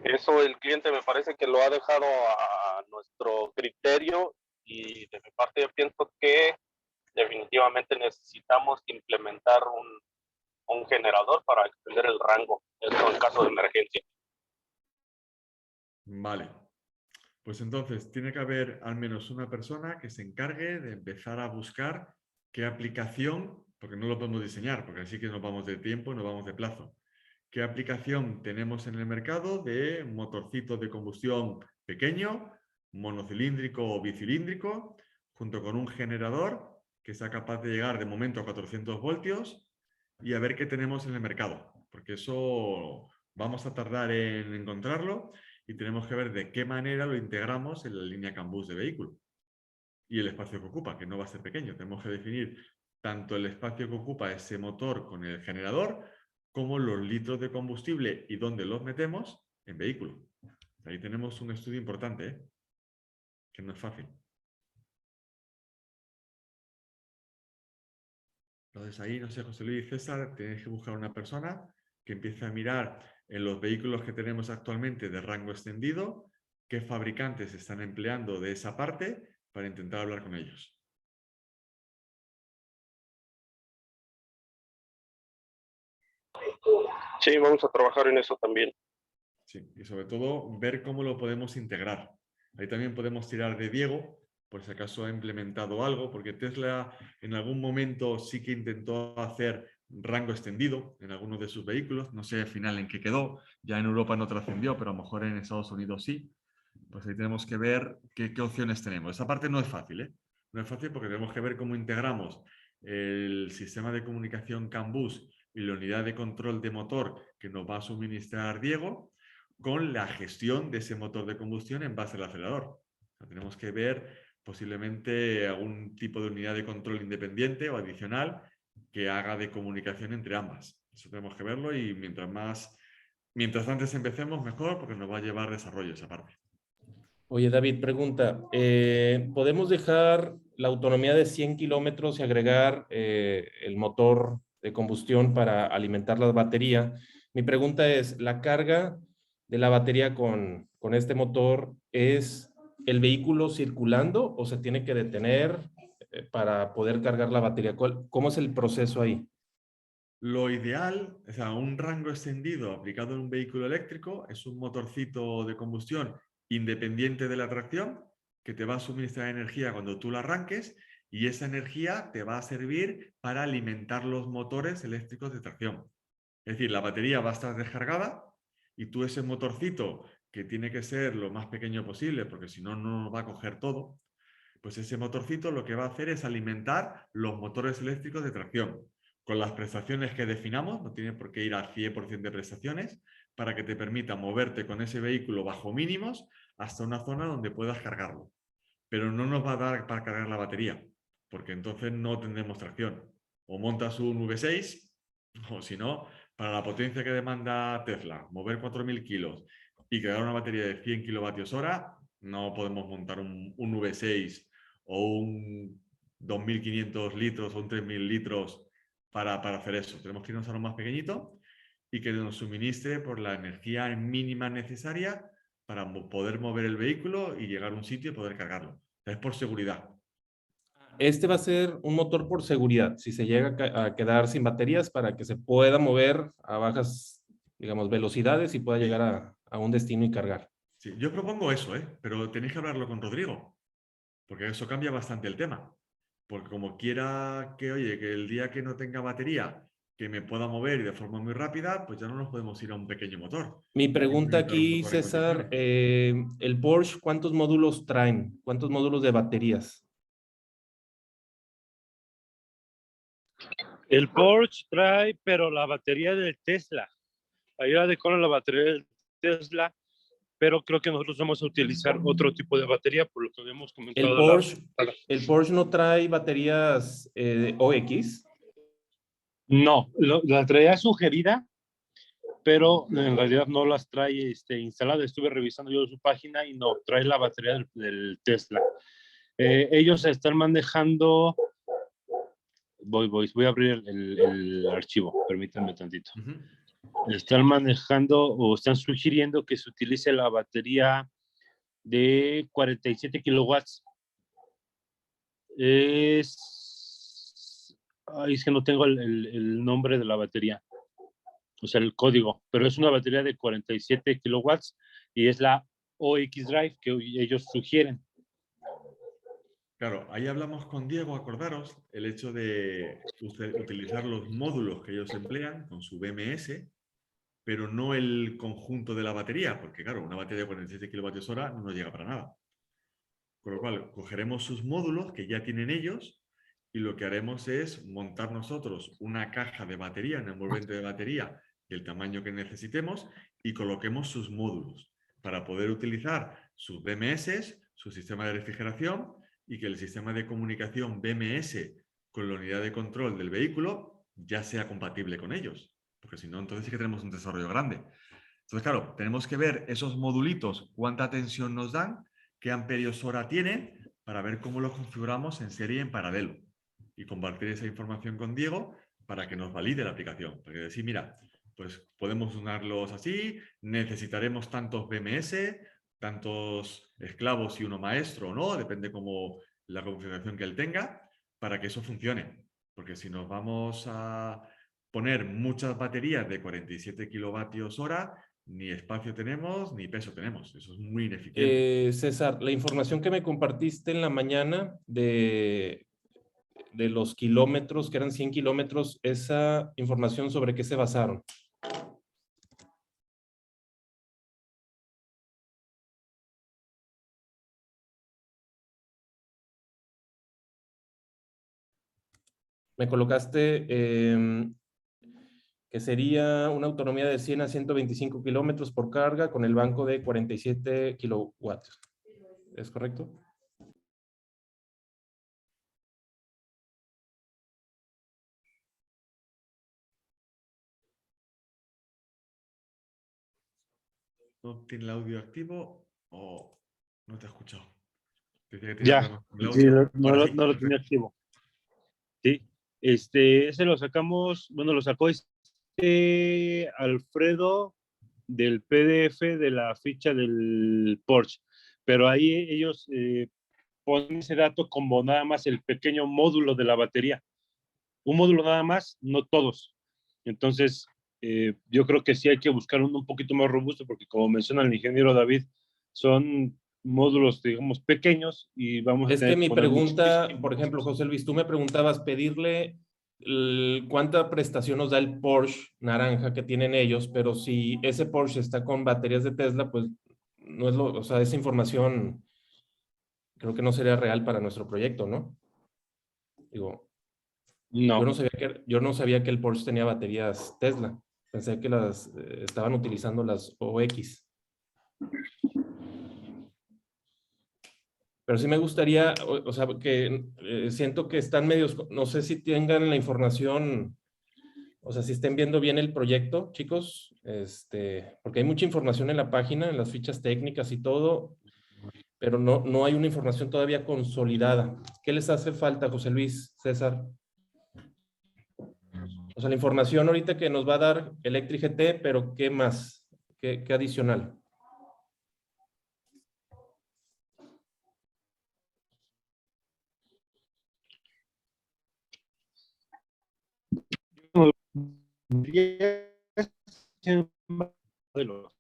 Eso el cliente me parece que lo ha dejado a nuestro criterio y de mi parte yo pienso que definitivamente necesitamos implementar un generador para extender el rango, esto en caso de emergencia. Vale. Pues entonces tiene que haber al menos una persona que se encargue de empezar a buscar qué aplicación, porque no lo podemos diseñar, porque así que nos vamos de tiempo y nos vamos de plazo. ¿Qué aplicación tenemos en el mercado de motorcito de combustión pequeño, monocilíndrico o bicilíndrico, junto con un generador que sea capaz de llegar de momento a 400 voltios y a ver qué tenemos en el mercado? Porque eso vamos a tardar en encontrarlo y tenemos que ver de qué manera lo integramos en la línea CAN Bus de vehículo. Y el espacio que ocupa, que no va a ser pequeño. Tenemos que definir tanto el espacio que ocupa ese motor con el generador, como los litros de combustible y dónde los metemos en vehículo. Ahí tenemos un estudio importante, ¿eh? Que no es fácil. Entonces ahí, no sé, José Luis y César, tenéis que buscar una persona que empiece a mirar en los vehículos que tenemos actualmente de rango extendido, qué fabricantes están empleando de esa parte para intentar hablar con ellos. Sí, vamos a trabajar en eso también. Sí, y sobre todo ver cómo lo podemos integrar. Ahí también podemos tirar de Diego, por si acaso ha implementado algo, porque Tesla en algún momento sí que intentó hacer rango extendido en algunos de sus vehículos. No sé al final en qué quedó. Ya en Europa no trascendió, pero a lo mejor en Estados Unidos sí. Pues ahí tenemos que ver qué opciones tenemos. Esa parte no es fácil, ¿eh? No es fácil porque tenemos que ver cómo integramos el sistema de comunicación CAN Bus y la unidad de control de motor que nos va a suministrar Diego con la gestión de ese motor de combustión en base al acelerador. O sea, tenemos que ver posiblemente algún tipo de unidad de control independiente o adicional que haga de comunicación entre ambas. Eso tenemos que verlo y mientras antes empecemos, mejor, porque nos va a llevar desarrollo esa parte. Oye, David, pregunta, ¿podemos dejar la autonomía de 100 kilómetros y agregar el motor de combustión para alimentar la batería? Mi pregunta es, ¿la carga de la batería con este motor es el vehículo circulando o se tiene que detener para poder cargar la batería? ¿Cómo es el proceso ahí? Lo ideal, o sea, un rango extendido aplicado en un vehículo eléctrico es un motorcito de combustión independiente de la tracción que te va a suministrar energía cuando tú la arranques y esa energía te va a servir para alimentar los motores eléctricos de tracción. Es decir, la batería va a estar descargada y tú ese motorcito, que tiene que ser lo más pequeño posible porque si no, no va a coger todo, pues ese motorcito lo que va a hacer es alimentar los motores eléctricos de tracción con las prestaciones que definamos, no tiene por qué ir al 100% de prestaciones, para que te permita moverte con ese vehículo bajo mínimos hasta una zona donde puedas cargarlo. Pero no nos va a dar para cargar la batería, porque entonces no tendremos tracción. O montas un V6, o si no, para la potencia que demanda Tesla, mover 4.000 kilos y cargar una batería de 100 kilovatios hora, no podemos montar un V6 o un 2.500 litros o un 3.000 litros para hacer eso. Tenemos que irnos a lo más pequeñito y que nos suministre por la energía mínima necesaria para poder mover el vehículo y llegar a un sitio y poder cargarlo. Es por seguridad. Este va a ser un motor por seguridad, si se llega a quedar sin baterías para que se pueda mover a bajas, digamos, velocidades y pueda llegar a un destino y cargar. Sí, yo propongo eso, ¿eh? Pero tenéis que hablarlo con Rodrigo, porque eso cambia bastante el tema. Porque como quiera que, oye, que el día que no tenga batería, que me pueda mover y de forma muy rápida, pues ya no nos podemos ir a un pequeño motor. Mi Hay que pregunta implementar un aquí, motor en César, condiciones. el Porsche, ¿cuántos módulos traen? ¿Cuántos módulos de baterías? El Porsche trae, pero la batería del Tesla. Ahí adecuaron la batería del Tesla, pero creo que nosotros vamos a utilizar otro tipo de batería, por lo que habíamos El comentado. Porsche, el Porsche no trae baterías OX. No, la traía sugerida, pero en realidad no las trae instaladas. Estuve revisando yo su página y no, trae la batería del Tesla. Ellos están manejando. Voy a abrir el archivo, permítanme tantito. Están manejando o están sugiriendo que se utilice la batería de 47 kilowatts. Es que no tengo el nombre de la batería, o sea, el código, pero es una batería de 47 kilowatts y es la OX Drive que ellos sugieren. Claro, ahí hablamos con Diego, acordaros, el hecho de utilizar los módulos que ellos emplean con su BMS, pero no el conjunto de la batería, porque claro, una batería de 47 kilovatios hora no nos llega para nada. Con lo cual, cogeremos sus módulos que ya tienen ellos y lo que haremos es montar nosotros una caja de batería, un envolvente de batería del tamaño que necesitemos y coloquemos sus módulos para poder utilizar sus BMS, su sistema de refrigeración y que el sistema de comunicación BMS con la unidad de control del vehículo ya sea compatible con ellos. Porque si no, entonces sí que tenemos un desarrollo grande. Entonces, claro, tenemos que ver esos modulitos, cuánta tensión nos dan, qué amperios hora tienen, para ver cómo los configuramos en serie y en paralelo. Y compartir esa información con Diego para que nos valide la aplicación. Porque decir, mira, pues podemos unarlos así, necesitaremos tantos BMS, tantos esclavos y uno maestro o no, depende como la configuración que él tenga, para que eso funcione. Porque si nos vamos a poner muchas baterías de 47 kilovatios hora, ni espacio tenemos, ni peso tenemos. Eso es muy ineficiente. César, la información que me compartiste en la mañana de los kilómetros, que eran 100 kilómetros, esa información sobre qué se basaron. Me colocaste que sería una autonomía de 100 a 125 kilómetros por carga con el banco de 47 kilowatts. ¿Es correcto? ¿No tiene el audio activo o no te ha escuchado? Decía que tenía Ya, problemas con el sí, audio. Ahora sí, no lo tenía perfecto. activo. Sí, ese lo sacamos, bueno, lo sacó Alfredo del PDF de la ficha del Porsche, pero ahí ellos ponen ese dato como nada más el pequeño módulo de la batería. Un módulo nada más, no todos. Entonces, yo creo que sí hay que buscar uno un poquito más robusto, porque como menciona el ingeniero David, son módulos, digamos, pequeños y vamos a Es que tener que mi poner pregunta, por muchísimos. ejemplo, José Luis, tú me preguntabas pedirle cuánta prestación nos da el Porsche naranja que tienen ellos, pero si ese Porsche está con baterías de Tesla, pues no es o sea, esa información creo que no sería real para nuestro proyecto, ¿no? Digo, No, yo no sabía que el Porsche tenía baterías Tesla. Pensé que las estaban utilizando las OX. Pero sí me gustaría, o sea, que siento que están medios, no sé si tengan la información, o sea, si estén viendo bien el proyecto, chicos, porque hay mucha información en la página, en las fichas técnicas y todo, pero no hay una información todavía consolidada. ¿Qué les hace falta, José Luis, César? O sea, la información ahorita que nos va a dar Electric GT, pero ¿qué más? ¿Qué adicional? de los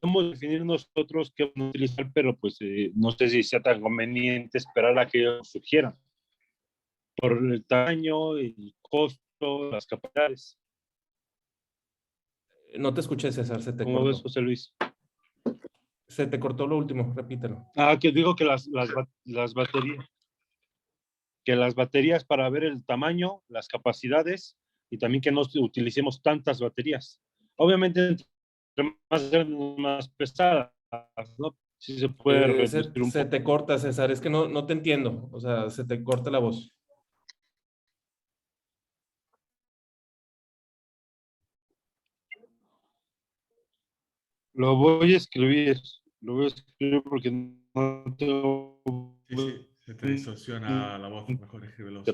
podemos definir nosotros qué vamos a utilizar, pero pues no sé si sea tan conveniente esperar a que ellos sugieran por el tamaño, el costo, las capacidades. No te escuché, César, se te ¿Cómo ves, cortó. José Luis? Se te cortó lo último, repítelo. Que digo que las baterías, que las baterías para ver el tamaño, las capacidades y también que no utilicemos tantas baterías. Obviamente, entre más grandes, más pesadas, ¿no? Sí se puede reducir un Se poco. te corta, César, es que no te entiendo, o sea, se te corta la voz. Lo voy a escribir porque no tengo Sí, sí, se te distorsiona la voz. Mejor escríbelo, sí.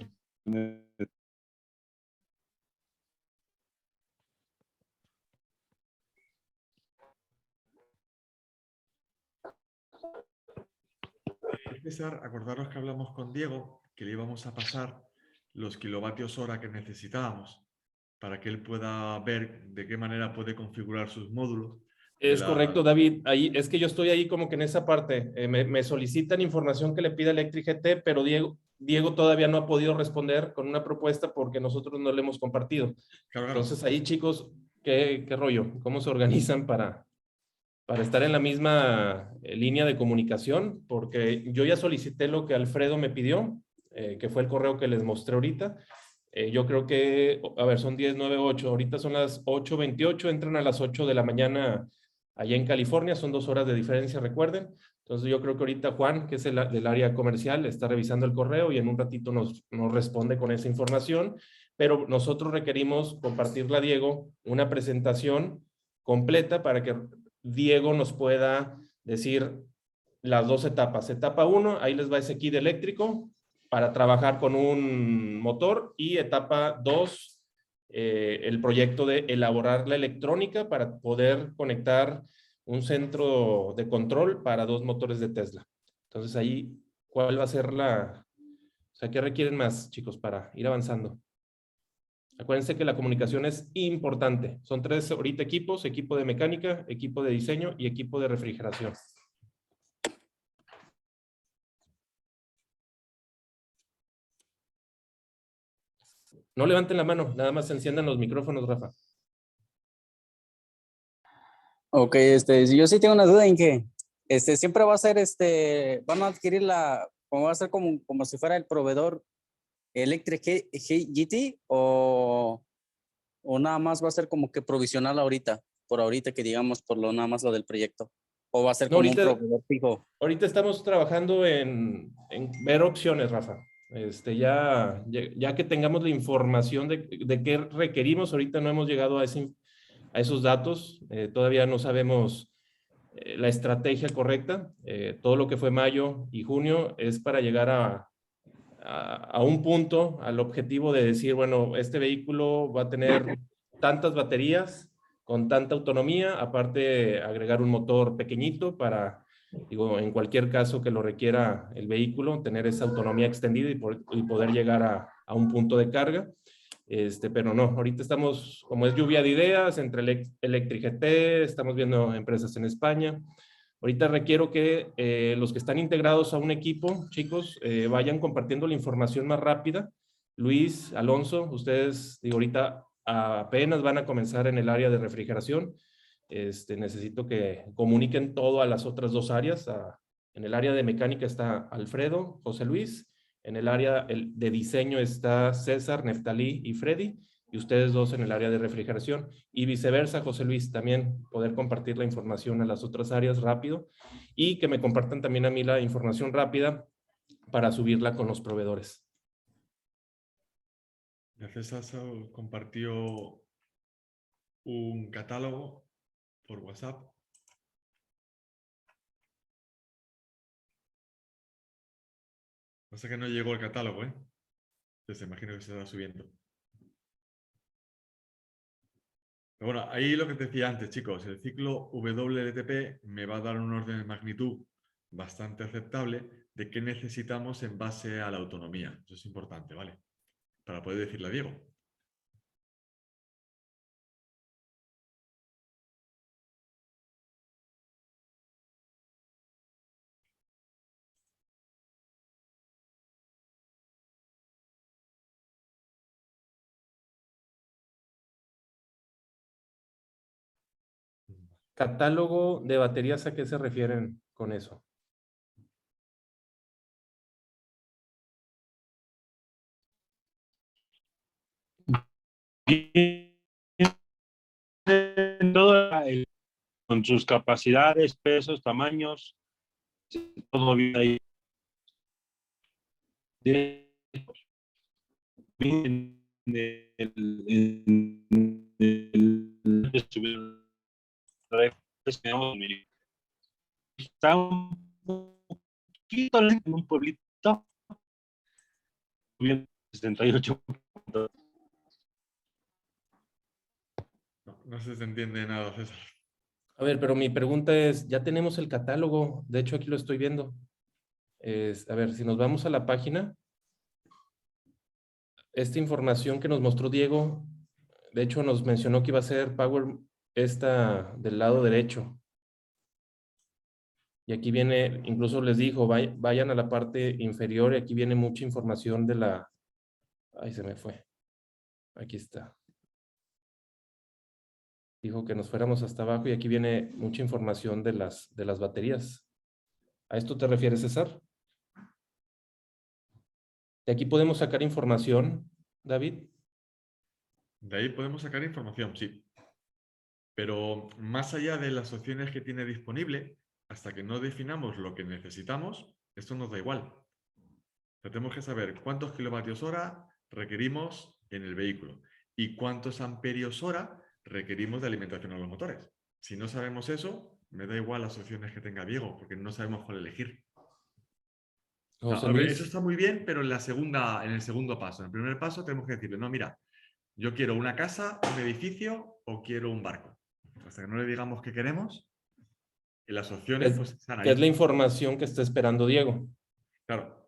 César, acordaros que hablamos con Diego que le íbamos a pasar los kilovatios hora que necesitábamos para que él pueda ver de qué manera puede configurar sus módulos. Es correcto, David. Ahí, es que yo estoy ahí como que en esa parte. Me solicitan información que le pida Electric GT, pero Diego todavía no ha podido responder con una propuesta porque nosotros no le hemos compartido. Claro. Entonces ahí, chicos, ¿qué rollo? ¿Cómo se organizan para estar en la misma línea de comunicación? Porque yo ya solicité lo que Alfredo me pidió, que fue el correo que les mostré ahorita. Yo creo que, a ver, son 10, 9, 8. Ahorita son las 8:28, entran a las 8 de la mañana allá en California, son 2 horas de diferencia, recuerden. Entonces yo creo que ahorita Juan, que es del área comercial, está revisando el correo y en un ratito nos responde con esa información, pero nosotros requerimos compartirle a Diego una presentación completa para que Diego nos pueda decir las 2 etapas. Etapa 1, ahí les va ese kit eléctrico para trabajar con un motor, y etapa 2, el proyecto de elaborar la electrónica para poder conectar un centro de control para 2 motores de Tesla. Entonces ahí, ¿cuál va a ser o sea, qué requieren más, chicos, para ir avanzando? Acuérdense que la comunicación es importante. Son 3 ahorita equipos: equipo de mecánica, equipo de diseño y equipo de refrigeración. No levanten la mano, nada más enciendan los micrófonos, Rafa. Ok, yo sí tengo una duda en que siempre va a ser, van a adquirir como va a ser como si fuera el proveedor Electric GT, o nada más va a ser como que provisional ahorita, por ahorita que digamos nada más lo del proyecto, o va a ser No, como un proveedor fijo. Ahorita estamos trabajando en ver opciones, Rafa. Ya que tengamos la información de qué requerimos, ahorita no hemos llegado a esos datos, todavía no sabemos la estrategia correcta. Todo lo que fue mayo y junio es para llegar a un punto, al objetivo de decir, bueno, este vehículo va a tener tantas baterías con tanta autonomía, aparte agregar un motor pequeñito para, digo, en cualquier caso que lo requiera el vehículo, tener esa autonomía extendida y poder llegar a un punto de carga. Pero no, ahorita estamos, como es lluvia de ideas, entre Electric GT, estamos viendo empresas en España. Ahorita requiero que los que están integrados a un equipo, chicos, vayan compartiendo la información más rápida. Luis, Alonso, ustedes, digo, ahorita apenas van a comenzar en el área de refrigeración. Necesito que comuniquen todo a las otras 2 áreas. En el área de mecánica está Alfredo, José Luis. En el área de diseño está César, Neftalí y Freddy. Y ustedes 2 en el área de refrigeración. Y viceversa, José Luis, también poder compartir la información a las otras áreas rápido. Y que me compartan también a mí la información rápida para subirla con los proveedores. César compartió un catálogo por WhatsApp. Pasa que no llegó el catálogo, ¿eh? Entonces imagino que se está subiendo. Pero bueno, ahí lo que te decía antes, chicos, el ciclo WLTP me va a dar un orden de magnitud bastante aceptable de qué necesitamos en base a la autonomía. Eso es importante, ¿vale? Para poder decirle a Diego. Catálogo de baterías, ¿a qué se refieren con eso? Con sus capacidades, pesos, tamaños, todo bien ahí. Está un poquito lento en un pueblito. 78. No se te entiende nada, César. A ver, pero mi pregunta es, ya tenemos el catálogo, de hecho aquí lo estoy viendo. A ver, si nos vamos a la página, esta información que nos mostró Diego, de hecho nos mencionó que iba a ser Power esta del lado derecho. Y aquí viene, incluso les dijo, vayan a la parte inferior y aquí viene mucha información de la... Ay, se me fue. Aquí está. Dijo que nos fuéramos hasta abajo y aquí viene mucha información de las baterías. ¿A esto te refieres, César? De aquí podemos sacar información, David. De ahí podemos sacar información, sí. Pero más allá de las opciones que tiene disponible, hasta que no definamos lo que necesitamos, esto nos da igual. Pero tenemos que saber cuántos kilovatios hora requerimos en el vehículo y cuántos amperios hora requerimos de alimentación a los motores. Si no sabemos eso, me da igual las opciones que tenga Diego, porque no sabemos cuál elegir. José A ver, Luis. eso está muy bien, pero en el segundo paso. En el primer paso tenemos que decirle, no, mira, yo quiero una casa, un edificio o quiero un barco. Hasta que no le digamos qué queremos, y las opciones pues están Que es la ahí. información que está esperando Diego. Claro.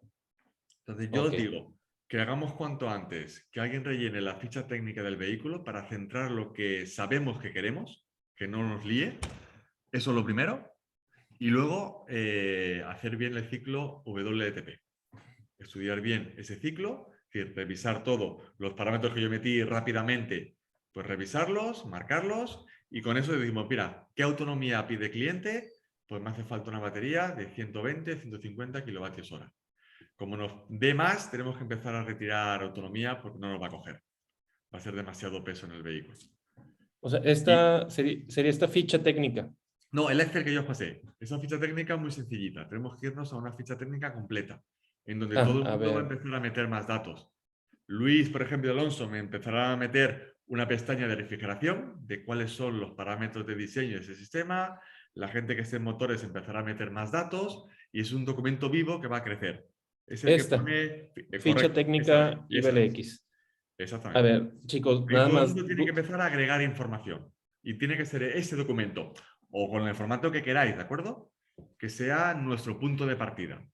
Entonces yo Ok. digo que hagamos cuanto antes que alguien rellene la ficha técnica del vehículo para centrar lo que sabemos que queremos, que no nos líe. Eso es lo primero. Y luego hacer bien el ciclo WLTP. Estudiar bien ese ciclo, es decir, revisar todos los parámetros que yo metí rápidamente, pues revisarlos, marcarlos y con eso decimos, mira, ¿qué autonomía pide cliente? Pues me hace falta una batería de 120, 150 kilovatios hora. Como nos dé más, tenemos que empezar a retirar autonomía porque no nos va a coger. Va a ser demasiado peso en el vehículo. O sea, esta sería esta ficha técnica. No, el Excel que yo os pasé. Esa ficha técnica es muy sencillita. Tenemos que irnos a una ficha técnica completa, en donde todo el A mundo va a ver. empezar a meter más datos. Luis, por ejemplo, Alonso, me empezará a meter una pestaña de refrigeración de cuáles son los parámetros de diseño de ese sistema. La gente que esté en motores empezará a meter más datos y es un documento vivo que va a crecer. Es el Esta, que pone... ficha correcto, técnica IBLX. A exactamente. ver, chicos, Y nada todo el más. mundo tiene que empezar a agregar información. Y tiene que ser ese documento, o con el formato que queráis, ¿de acuerdo? Que sea nuestro punto de partida.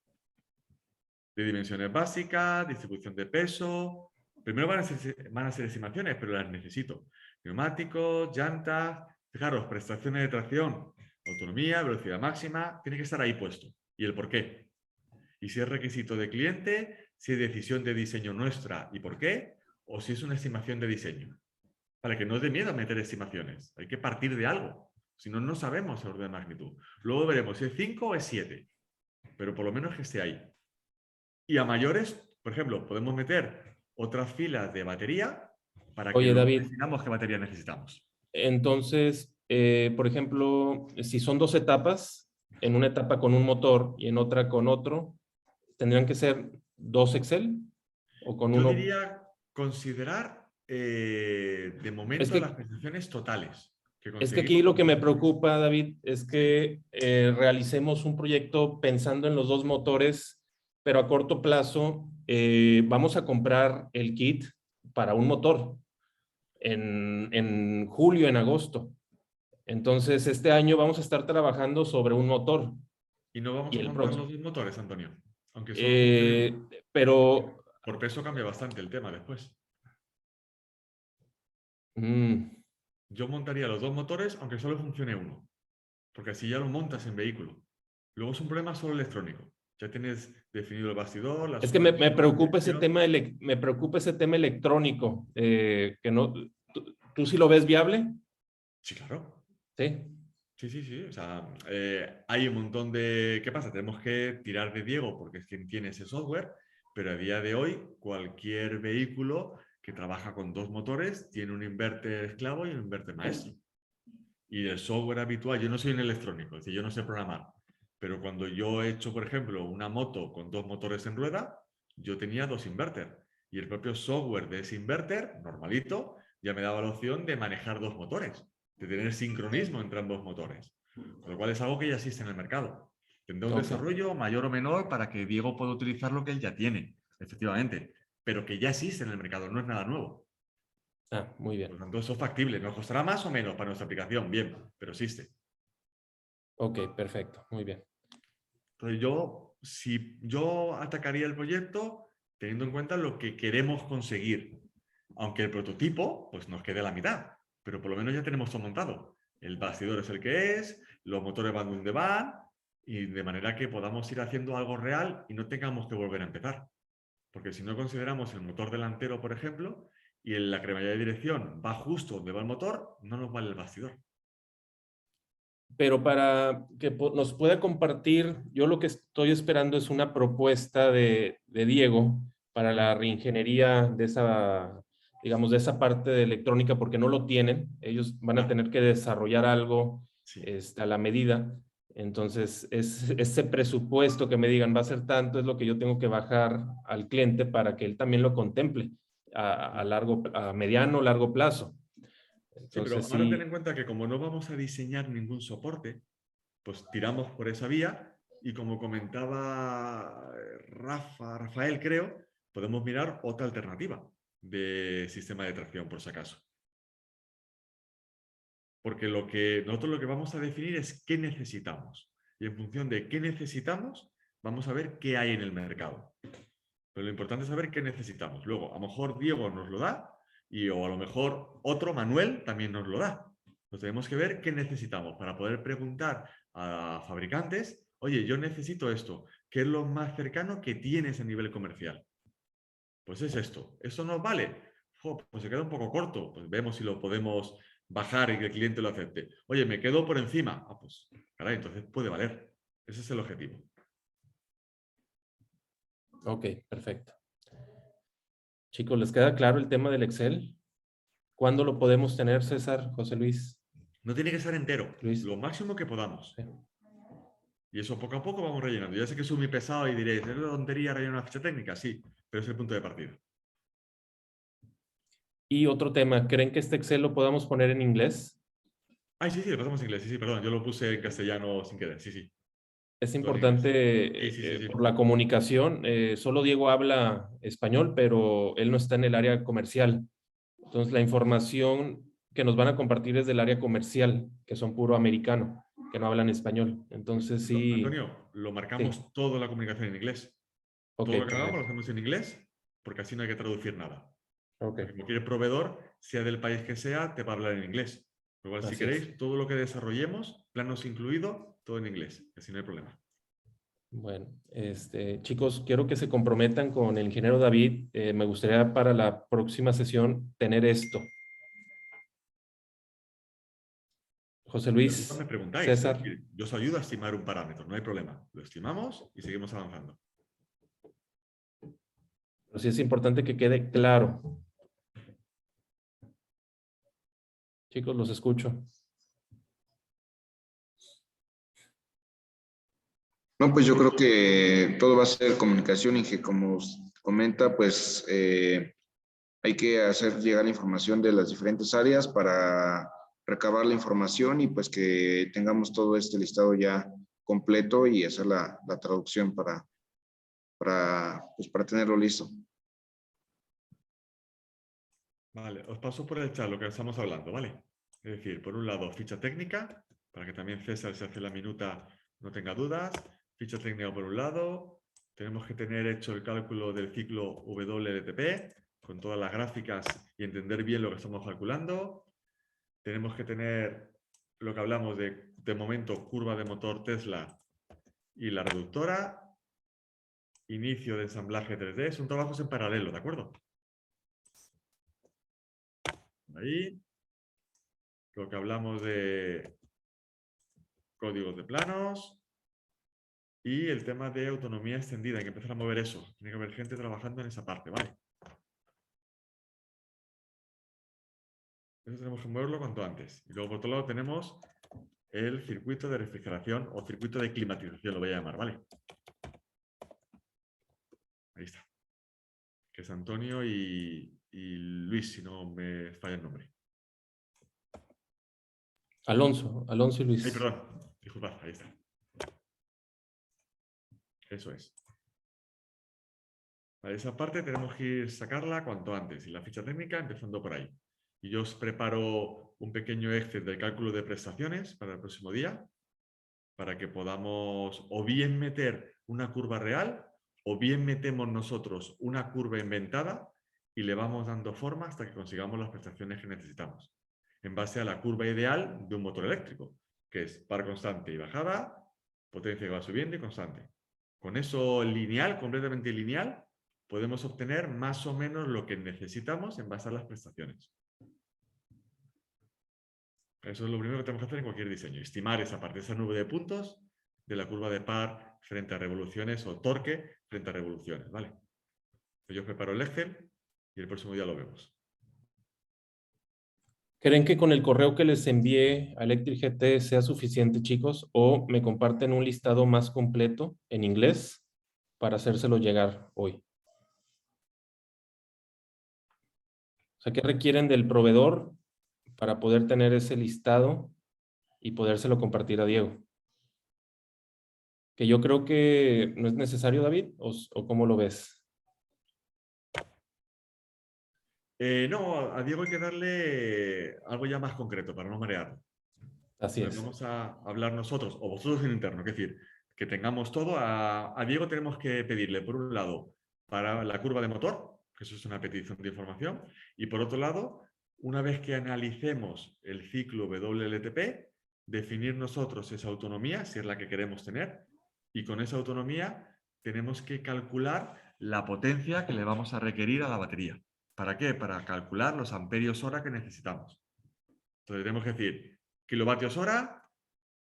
De dimensiones básicas, distribución de peso. Primero van a ser estimaciones, pero las necesito. Neumáticos, llantas, fijaros, prestaciones de tracción, autonomía, velocidad máxima, tiene que estar ahí puesto. Y el por qué. Y si es requisito de cliente, si es decisión de diseño nuestra y por qué, o si es una estimación de diseño. Para que no os dé miedo meter estimaciones. Hay que partir de algo. Si no, no sabemos el orden de magnitud. Luego veremos si es 5 o es 7. Pero por lo menos que esté ahí. Y a mayores, por ejemplo, podemos meter otras filas de batería para que Oye, luego David, definamos qué batería necesitamos. entonces, por ejemplo, si son dos etapas, en una etapa con un motor y en otra con otro, ¿tendrían que ser dos Excel? ¿O con Yo uno? diría considerar de momento las prestaciones totales. Es que aquí lo que me preocupa, David, es que realicemos un proyecto pensando en los dos motores, pero a corto plazo vamos a comprar el kit para un motor en julio, en agosto. Entonces, este año vamos a estar trabajando sobre un motor. Y no vamos Y a el montar próximo. los dos motores, Antonio. Aunque solo funcione uno. Pero... Por peso cambia bastante el tema después. Yo montaría los dos motores aunque solo funcione uno. Porque así ya lo montas en vehículo. Luego es un problema solo electrónico. Ya tienes definido el bastidor, la Es que me suspensión, preocupa ese dirección. me preocupa ese tema electrónico. Que no, ¿tú sí lo ves viable? Sí, claro. Sí. Sí, sí, sí. O sea, hay un montón de... ¿Qué pasa? Tenemos que tirar de Diego porque es quien tiene ese software, pero a día de hoy cualquier vehículo que trabaja con 2 motores tiene un inverter esclavo y un inverter maestro. Y el software habitual, yo no soy un electrónico, es decir, yo no sé programar, pero cuando yo he hecho, por ejemplo, una moto con 2 motores en rueda, yo tenía 2 inverter. Y el propio software de ese inverter, normalito, ya me daba la opción de manejar 2 motores, de tener sincronismo entre ambos motores. Con lo cual es algo que ya existe en el mercado. Tendrá un Ok. desarrollo mayor o menor para que Diego pueda utilizar lo que él ya tiene, efectivamente, pero que ya existe en el mercado, no es nada nuevo. Ah, muy Por bien. lo tanto, eso es factible. ¿Nos costará más o menos para nuestra aplicación? Bien, pero existe. Ok, perfecto. Muy bien. Entonces yo atacaría el proyecto teniendo en cuenta lo que queremos conseguir. Aunque el prototipo pues nos quede a la mitad, pero por lo menos ya tenemos todo montado. El bastidor es el que es, los motores van donde van, y de manera que podamos ir haciendo algo real y no tengamos que volver a empezar. Porque si no consideramos el motor delantero, por ejemplo, y en la cremallera de dirección va justo donde va el motor, no nos vale el bastidor. Pero para que nos pueda compartir, yo lo que estoy esperando es una propuesta de Diego para la reingeniería de esa, digamos, de esa parte de electrónica, porque no lo tienen. Ellos van a Ya. tener que desarrollar algo Sí. a la medida. Entonces, ese presupuesto que me digan va a ser tanto, es lo que yo tengo que bajar al cliente para que él también lo contemple a mediano, largo plazo. Sí, pero Entonces, ahora ten sí. en cuenta que como no vamos a diseñar ningún soporte, pues tiramos por esa vía y como comentaba Rafael, creo, podemos mirar otra alternativa de sistema de tracción, por si acaso. Porque nosotros lo que vamos a definir es qué necesitamos. Y en función de qué necesitamos, vamos a ver qué hay en el mercado. Pero lo importante es saber qué necesitamos. Luego, a lo mejor Diego nos lo da o a lo mejor otro, Manuel, también nos lo da. Entonces tenemos que ver qué necesitamos para poder preguntar a fabricantes, oye, yo necesito esto, ¿qué es lo más cercano que tienes a nivel comercial? Pues es esto. ¿Eso nos vale? Pues se queda un poco corto. Pues vemos si lo podemos bajar y que el cliente lo acepte. Oye, me quedo por encima. Pues, caray, entonces puede valer. Ese es el objetivo. Ok, perfecto. Chicos, ¿les queda claro el tema del Excel? ¿Cuándo lo podemos tener, César, José Luis? No tiene que ser entero. Luis. Lo máximo que podamos. Sí. Y eso poco a poco vamos rellenando. Ya sé que soy muy pesado y diréis, ¿es una tontería rellenar una ficha técnica? Sí, pero es el punto de partida. Y otro tema, ¿creen que este Excel lo podamos poner en inglés? Ay, sí, le pasamos en inglés. Sí, sí, perdón. Yo lo puse en castellano sin querer. Sí, sí. Es Todo en inglés. importante Sí, sí, sí, sí. por la comunicación. Solo Diego habla español, pero él no está en el área comercial. Entonces, la información que nos van a compartir es del área comercial, que son puro americano, que no hablan español. Entonces, sí. Antonio, lo marcamos Sí. todo la comunicación en inglés. Ok, Todo lo que hagamos lo perfecto. hacemos en inglés, porque así no hay que traducir nada. Ok, Porque cualquier proveedor, sea del país que sea, te va a hablar en inglés. Por lo cual, si así es. queréis, todo lo que desarrollemos, planos incluido, todo en inglés. Así no hay problema. Bueno, chicos, quiero que se comprometan con el ingeniero David. Me gustaría para la próxima sesión tener esto. José Y cualquier cosa Luis, me preguntáis. Es César, decir, yo os ayudo a estimar un parámetro, no hay problema. Lo estimamos y seguimos avanzando. pero sí es importante que quede claro. Chicos, los escucho. No, pues yo creo que todo va a ser comunicación y que como comenta, pues hay que hacer llegar la información de las diferentes áreas para recabar la información y pues que tengamos todo este listado ya completo y hacer la traducción pues para tenerlo listo. Vale, os paso por el chat lo que estamos hablando, ¿vale? Es decir, por un lado, ficha técnica, para que también César, si hace la minuta, no tenga dudas. Ficha técnica por un lado. Tenemos que tener hecho el cálculo del ciclo WLTP, con todas las gráficas y entender bien lo que estamos calculando. Tenemos que tener lo que hablamos de momento, curva de motor Tesla y la reductora. Inicio de ensamblaje 3D. Son trabajos en paralelo, ¿de acuerdo? Ahí. Lo que hablamos de códigos de planos y el tema de autonomía extendida. Hay que empezar a mover eso. Tiene que haber gente trabajando en esa parte, ¿vale? Eso tenemos que moverlo cuanto antes. Y luego, por otro lado, tenemos el circuito de refrigeración o circuito de climatización, lo voy a llamar, ¿vale? Ahí está. Que es Antonio y Luis, si no me falla el nombre. Alonso y Ay, Luis. perdón. Disculpad, ahí está. Eso es. Para esa parte tenemos que ir sacarla cuanto antes. Y la ficha técnica empezando por ahí. Y yo os preparo un pequeño Excel del cálculo de prestaciones para el próximo día, para que podamos o bien meter una curva real o bien metemos nosotros una curva inventada y le vamos dando forma hasta que consigamos las prestaciones que necesitamos, en base a la curva ideal de un motor eléctrico, que es par constante y bajada, potencia que va subiendo y constante. Con eso lineal, completamente lineal, podemos obtener más o menos lo que necesitamos en base a las prestaciones. Eso es lo primero que tenemos que hacer en cualquier diseño, estimar esa parte, esa nube de puntos de la curva de par frente a revoluciones o torque frente a revoluciones, ¿vale? Yo os preparo el Excel y el próximo día lo vemos. ¿Creen que con el correo que les envié a Electric GT sea suficiente, chicos? ¿O me comparten un listado más completo en inglés para hacérselo llegar hoy? O sea, ¿qué requieren del proveedor para poder tener ese listado y podérselo compartir a Diego? Que yo creo que no es necesario, David, ¿o cómo lo ves? No, a Diego hay que darle algo ya más concreto para no marearlo. Así es. Vamos a hablar nosotros, o vosotros en interno, es decir, que tengamos todo. A Diego tenemos que pedirle, por un lado, para la curva de motor, que eso es una petición de información, y por otro lado, una vez que analicemos el ciclo WLTP, definir nosotros esa autonomía, si es la que queremos tener, y con esa autonomía tenemos que calcular la potencia que le vamos a requerir a la batería. ¿Para qué? Para calcular los amperios hora que necesitamos. Entonces tenemos que decir kilovatios hora,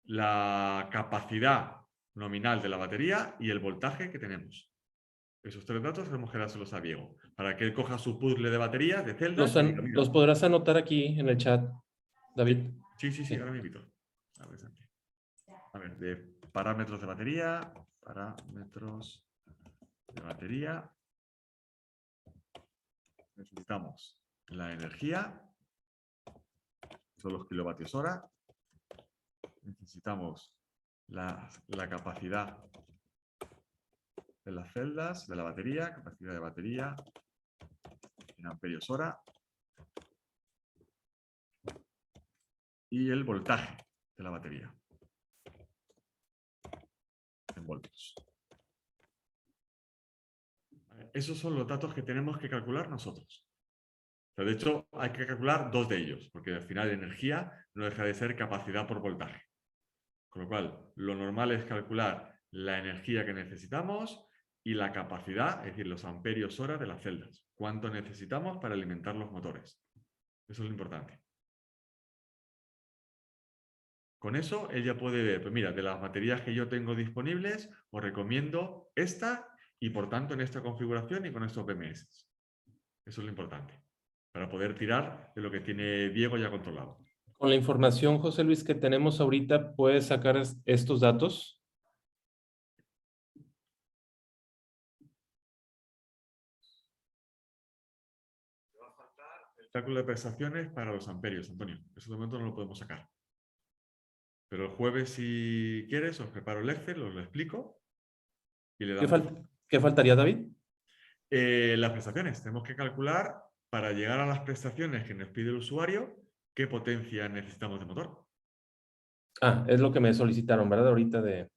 la capacidad nominal de la batería y el voltaje que tenemos. Esos tres datos tenemos que dárselos a Diego, para que él coja su puzzle de baterías, de celdas. ¿Los podrás anotar aquí en el chat, David? Sí, ahora me invito. A ver, de parámetros de batería, necesitamos la energía, son los kilovatios hora, necesitamos la capacidad de las celdas, de la batería, capacidad de batería en amperios hora, y el voltaje de la batería en voltios. Esos son los datos que tenemos que calcular nosotros. Pero de hecho, hay que calcular dos de ellos, porque al final energía no deja de ser capacidad por voltaje. Con lo cual, lo normal es calcular la energía que necesitamos y la capacidad, es decir, los amperios hora de las celdas. ¿Cuánto necesitamos para alimentar los motores? Eso es lo importante. Con eso, ella puede ver, pues mira, de las baterías que yo tengo disponibles, os recomiendo esta y por tanto en esta configuración y con estos BMS. Eso es lo importante, para poder tirar de lo que tiene Diego ya controlado. Con la información, José Luis, que tenemos ahorita, ¿puedes sacar estos datos? Va a faltar el cálculo de prestaciones para los amperios, Antonio. Eso de momento no lo podemos sacar. Pero el jueves, si quieres, os preparo el Excel, os lo explico. Y le damos... ¿Qué faltaría, David? Las prestaciones. Tenemos que calcular, para llegar a las prestaciones que nos pide el usuario, qué potencia necesitamos de motor. Ah, es lo que me solicitaron, ¿verdad? Ahorita de...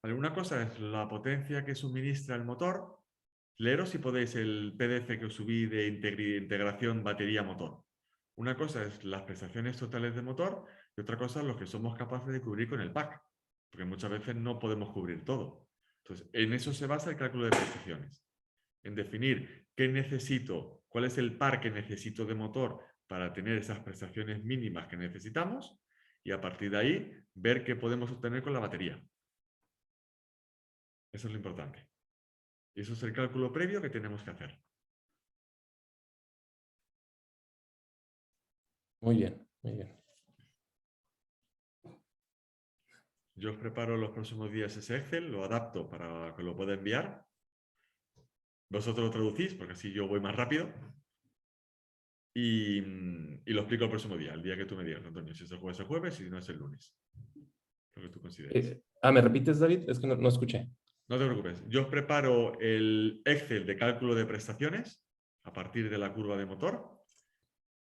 Vale, una cosa es la potencia que suministra el motor. Leeros si podéis el PDF que os subí de integración batería-motor. Una cosa es las prestaciones totales de motor y otra cosa es lo que somos capaces de cubrir con el pack, porque muchas veces no podemos cubrir todo. Entonces, en eso se basa el cálculo de prestaciones. En definir qué necesito, cuál es el par que necesito de motor para tener esas prestaciones mínimas que necesitamos, y a partir de ahí ver qué podemos obtener con la batería. Eso es lo importante. Y eso es el cálculo previo que tenemos que hacer. Muy bien, muy bien. Yo os preparo los próximos días ese Excel, lo adapto para que lo pueda enviar. Vosotros lo traducís, porque así yo voy más rápido. Y lo explico el próximo día, el día que tú me digas, Antonio. Si es el jueves, si no es el lunes. Lo que tú consideres. ¿Me repites, David? Es que no escuché. No te preocupes. Yo os preparo el Excel de cálculo de prestaciones a partir de la curva de motor.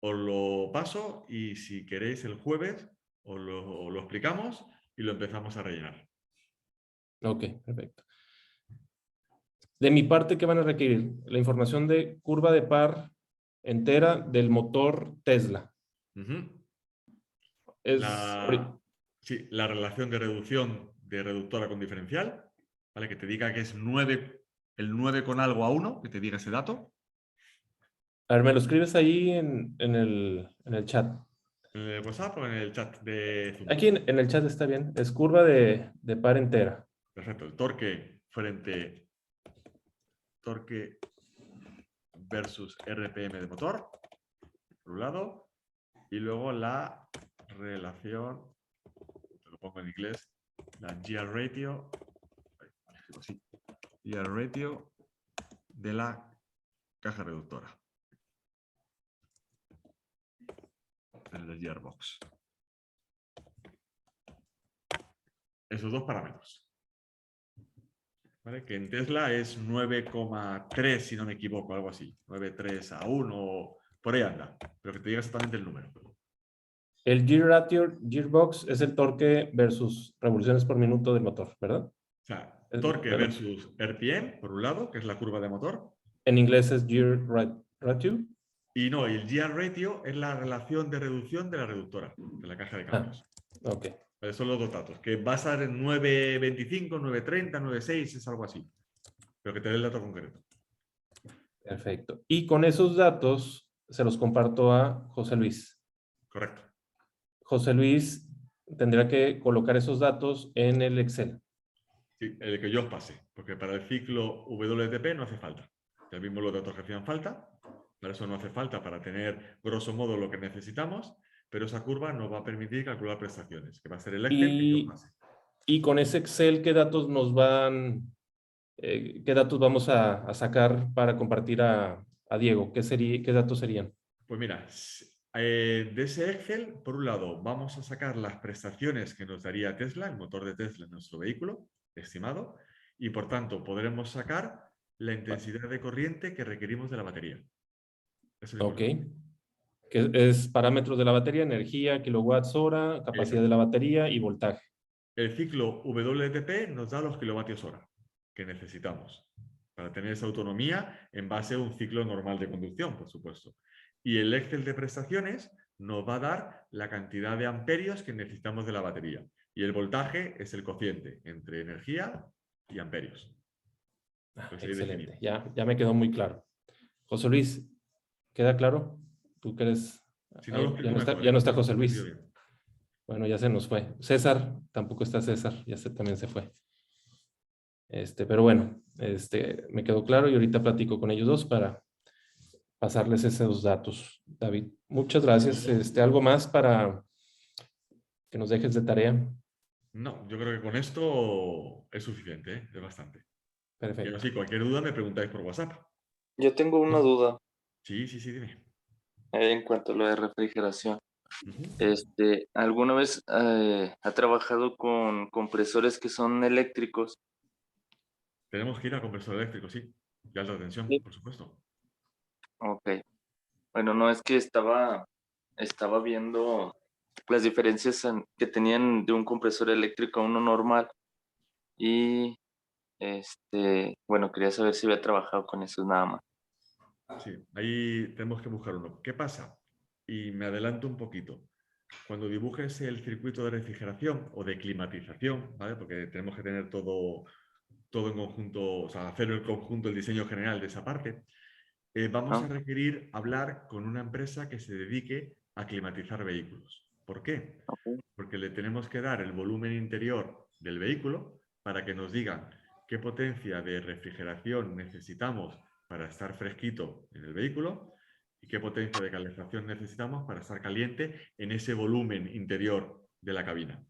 Os lo paso y si queréis el jueves os lo explicamos y lo empezamos a rellenar. Ok, perfecto. De mi parte, ¿qué van a requerir? La información de curva de par entera del motor Tesla. Ujú. Es, Sí, la relación de reducción de reductora con diferencial, ¿vale? Que te diga que es 9, el 9 con algo a 1, que te diga ese dato. A ver, me lo escribes ahí en el chat. ¿En el WhatsApp o en el chat de Zoom? Aquí en el chat está bien. Es curva de par entera. Perfecto. El torque versus RPM de motor, por un lado, y luego la relación, te lo pongo en inglés, la gear ratio, gear ratio de la caja reductora. En el gearbox. Esos dos parámetros. ¿Vale? Que en Tesla es 9,3 si no me equivoco, algo así. 9,3 a 1, por ahí anda. Pero que te diga exactamente el número. El gearbox es el torque versus revoluciones por minuto del motor, ¿verdad? O sea, torque versus RPM, por un lado, que es la curva de motor. En inglés es gear ratio. Y no, y el gear ratio es la relación de reducción de la reductora, de la caja de cambios. Ok. Vale, son los dos datos, que va a estar en 9,25, 9,30, 9,6, es algo así. Pero que te dé el dato concreto. Perfecto. Y con esos datos se los comparto a José Luis. Correcto. José Luis tendrá que colocar esos datos en el Excel. Sí, el que yo os pase, porque para el ciclo WLTP no hace falta. Ya vimos los datos que hacían falta, para eso no hace falta para tener grosso modo lo que necesitamos, pero esa curva nos va a permitir calcular prestaciones, que va a ser el Excel que yo os pase. Y con ese Excel, ¿qué datos nos van, qué datos vamos a sacar para compartir a Diego? ¿Qué datos serían? Pues mira, de ese Excel, por un lado, vamos a sacar las prestaciones que nos daría Tesla, el motor de Tesla en nuestro vehículo, estimado, y por tanto podremos sacar la intensidad de corriente que requerimos de la batería. Ok. Que es parámetros de la batería, energía, kilowatts hora, capacidad de la batería y voltaje. El ciclo WLTP nos da los kilovatios hora que necesitamos para tener esa autonomía en base a un ciclo normal de conducción, por supuesto. Y el Excel de prestaciones nos va a dar la cantidad de amperios que necesitamos de la batería. Y el voltaje es el cociente entre energía y amperios. Excelente, ya me quedó muy claro. José Luis, ¿queda claro? ¿Tú crees? Si no, Ya no está José Luis. Bueno, ya se nos fue. César, tampoco está César, también se fue. Pero bueno, me quedó claro y ahorita platico con ellos dos para pasarles esos datos. David, muchas gracias. ¿Algo más para que nos dejes de tarea? No, yo creo que con esto es suficiente, ¿eh? Es bastante. Perfecto. Pero sí, cualquier duda me preguntáis por WhatsApp. Yo tengo una duda Sí, dime. en cuanto a lo de refrigeración. ¿Alguna vez ha trabajado con compresores que son eléctricos? Tenemos que ir a compresor eléctrico, sí. De alta tensión, Sí. por supuesto. Ok. Bueno, no, es que estaba viendo las diferencias que tenían de un compresor eléctrico a uno normal y bueno, quería saber si había trabajado con eso nada más. Sí, ahí tenemos que buscar uno. ¿Qué pasa? Y me adelanto un poquito. Cuando dibujes el circuito de refrigeración o de climatización, ¿vale? Porque tenemos que tener todo en conjunto, o sea, hacer el conjunto, el diseño general de esa parte, vamos a requerir hablar con una empresa que se dedique a climatizar vehículos. ¿Por qué? Ok. Porque le tenemos que dar el volumen interior del vehículo para que nos digan qué potencia de refrigeración necesitamos para estar fresquito en el vehículo y qué potencia de calefacción necesitamos para estar caliente en ese volumen interior de la cabina.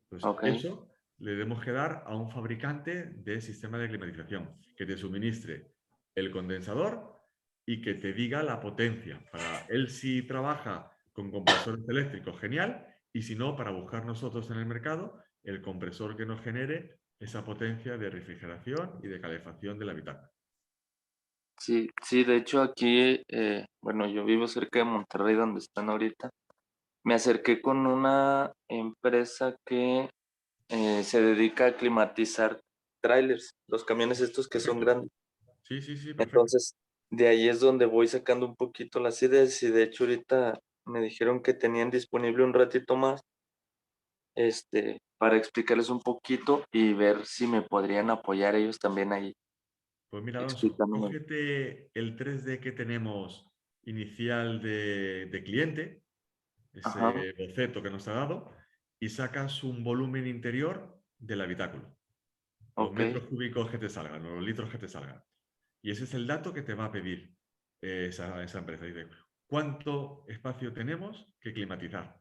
Pues Ok. eso le debemos que dar a un fabricante de sistema de climatización que te suministre el condensador y que te diga la potencia. Para él, si trabaja con compresores eléctricos, genial, y si no, para buscar nosotros en el mercado el compresor que nos genere esa potencia de refrigeración y de calefacción del habitáculo. Sí, sí, de hecho aquí, bueno, yo vivo cerca de Monterrey, donde están ahorita. Me acerqué con una empresa que se dedica a climatizar trailers, los camiones estos que son Perfecto. grandes. Sí, sí, sí, perfecto. Entonces, de ahí es donde voy sacando un poquito las ideas y de hecho ahorita me dijeron que tenían disponible un ratito más, para explicarles un poquito y ver si me podrían apoyar ellos también ahí Pues mira, Alonso, explicándome. cógete el 3D que tenemos inicial de cliente, Ajá, ese boceto que nos ha dado, y sacas un volumen interior del habitáculo. Los ok, metros cúbicos que te salgan, los litros que te salgan. Y ese es el dato que te va a pedir esa empresa. Dice, ¿cuánto espacio tenemos que climatizar?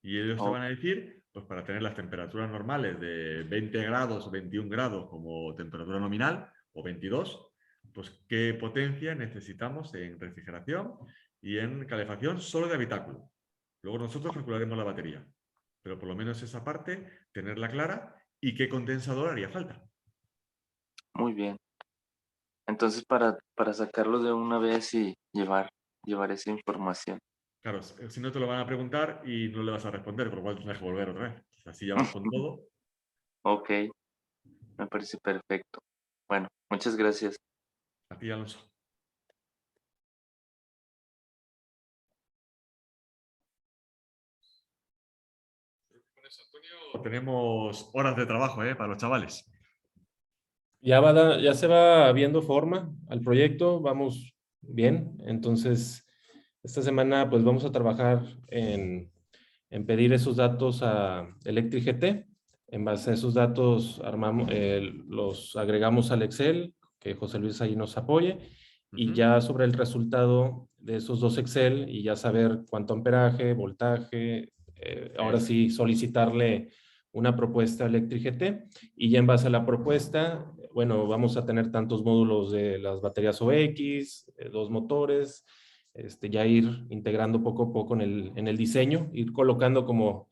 Y ellos te o- van a decir, pues para tener las temperaturas normales de 20 grados o 21 grados como temperatura nominal, o 22, pues qué potencia necesitamos en refrigeración y en calefacción solo de habitáculo. Luego nosotros calcularemos la batería, pero por lo menos esa parte, tenerla clara y qué condensador haría falta. muy bien. Entonces para sacarlo de una vez y llevar esa información. Claro, si no te lo van a preguntar y no le vas a responder, por lo cual tendrás que volver otra vez. Así ya vas con todo. Ok, me parece perfecto. Bueno, muchas gracias. A ti, Alonso. Tenemos horas de trabajo, para los chavales. Ya se va viendo forma al proyecto, vamos bien. Entonces, esta semana pues vamos a trabajar en pedir esos datos a Electric GT. En base a esos datos los agregamos al Excel, que José Luis ahí nos apoye, y ya sobre el resultado de esos dos Excel y ya saber cuánto amperaje, voltaje, ahora sí solicitarle una propuesta a Electric GT y ya en base a la propuesta, bueno, vamos a tener tantos módulos de las baterías OX, dos motores, ya ir integrando poco a poco en el diseño, ir colocando como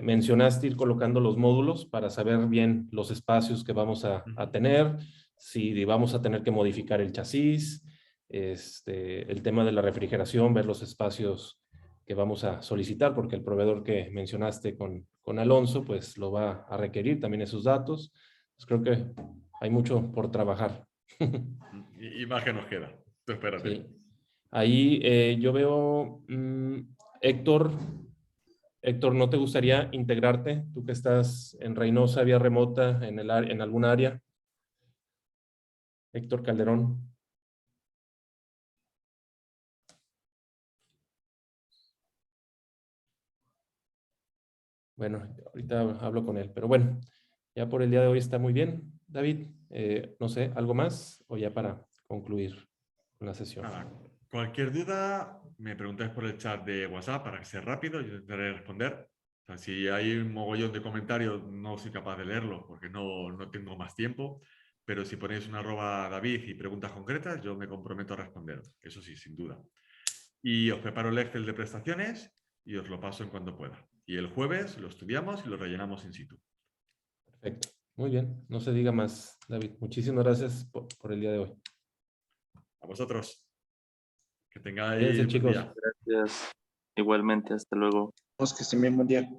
mencionaste, ir colocando los módulos para saber bien los espacios que vamos a tener, si vamos a tener que modificar el chasis, el tema de la refrigeración, ver los espacios que vamos a solicitar, porque el proveedor que mencionaste con Alonso, pues lo va a requerir también esos datos. Pues creo que hay mucho por trabajar. Y más que nos queda. Tú espérate. Sí. Ahí yo veo, Héctor, ¿no te gustaría integrarte? Tú que estás en Reynosa, vía remota, en algún área. Héctor Calderón. Bueno, ahorita hablo con él, pero bueno, ya por el día de hoy está muy bien. David, no sé, ¿algo más o ya para concluir con la sesión? Nada, cualquier duda me preguntáis por el chat de WhatsApp para que sea rápido, yo intentaré responder. O sea, si hay un mogollón de comentarios no soy capaz de leerlos porque no tengo más tiempo, pero si ponéis un @David y preguntas concretas, yo me comprometo a responder, eso sí, sin duda. Y os preparo el Excel de prestaciones y os lo paso en cuanto pueda. Y el jueves lo estudiamos y lo rellenamos in situ. Perfecto, muy bien, no se diga más, David. Muchísimas gracias por el día de hoy. A vosotros. Que tengáis Cuídense, buen chicos. día. Gracias. Igualmente, hasta luego. Que estén bien, buen día.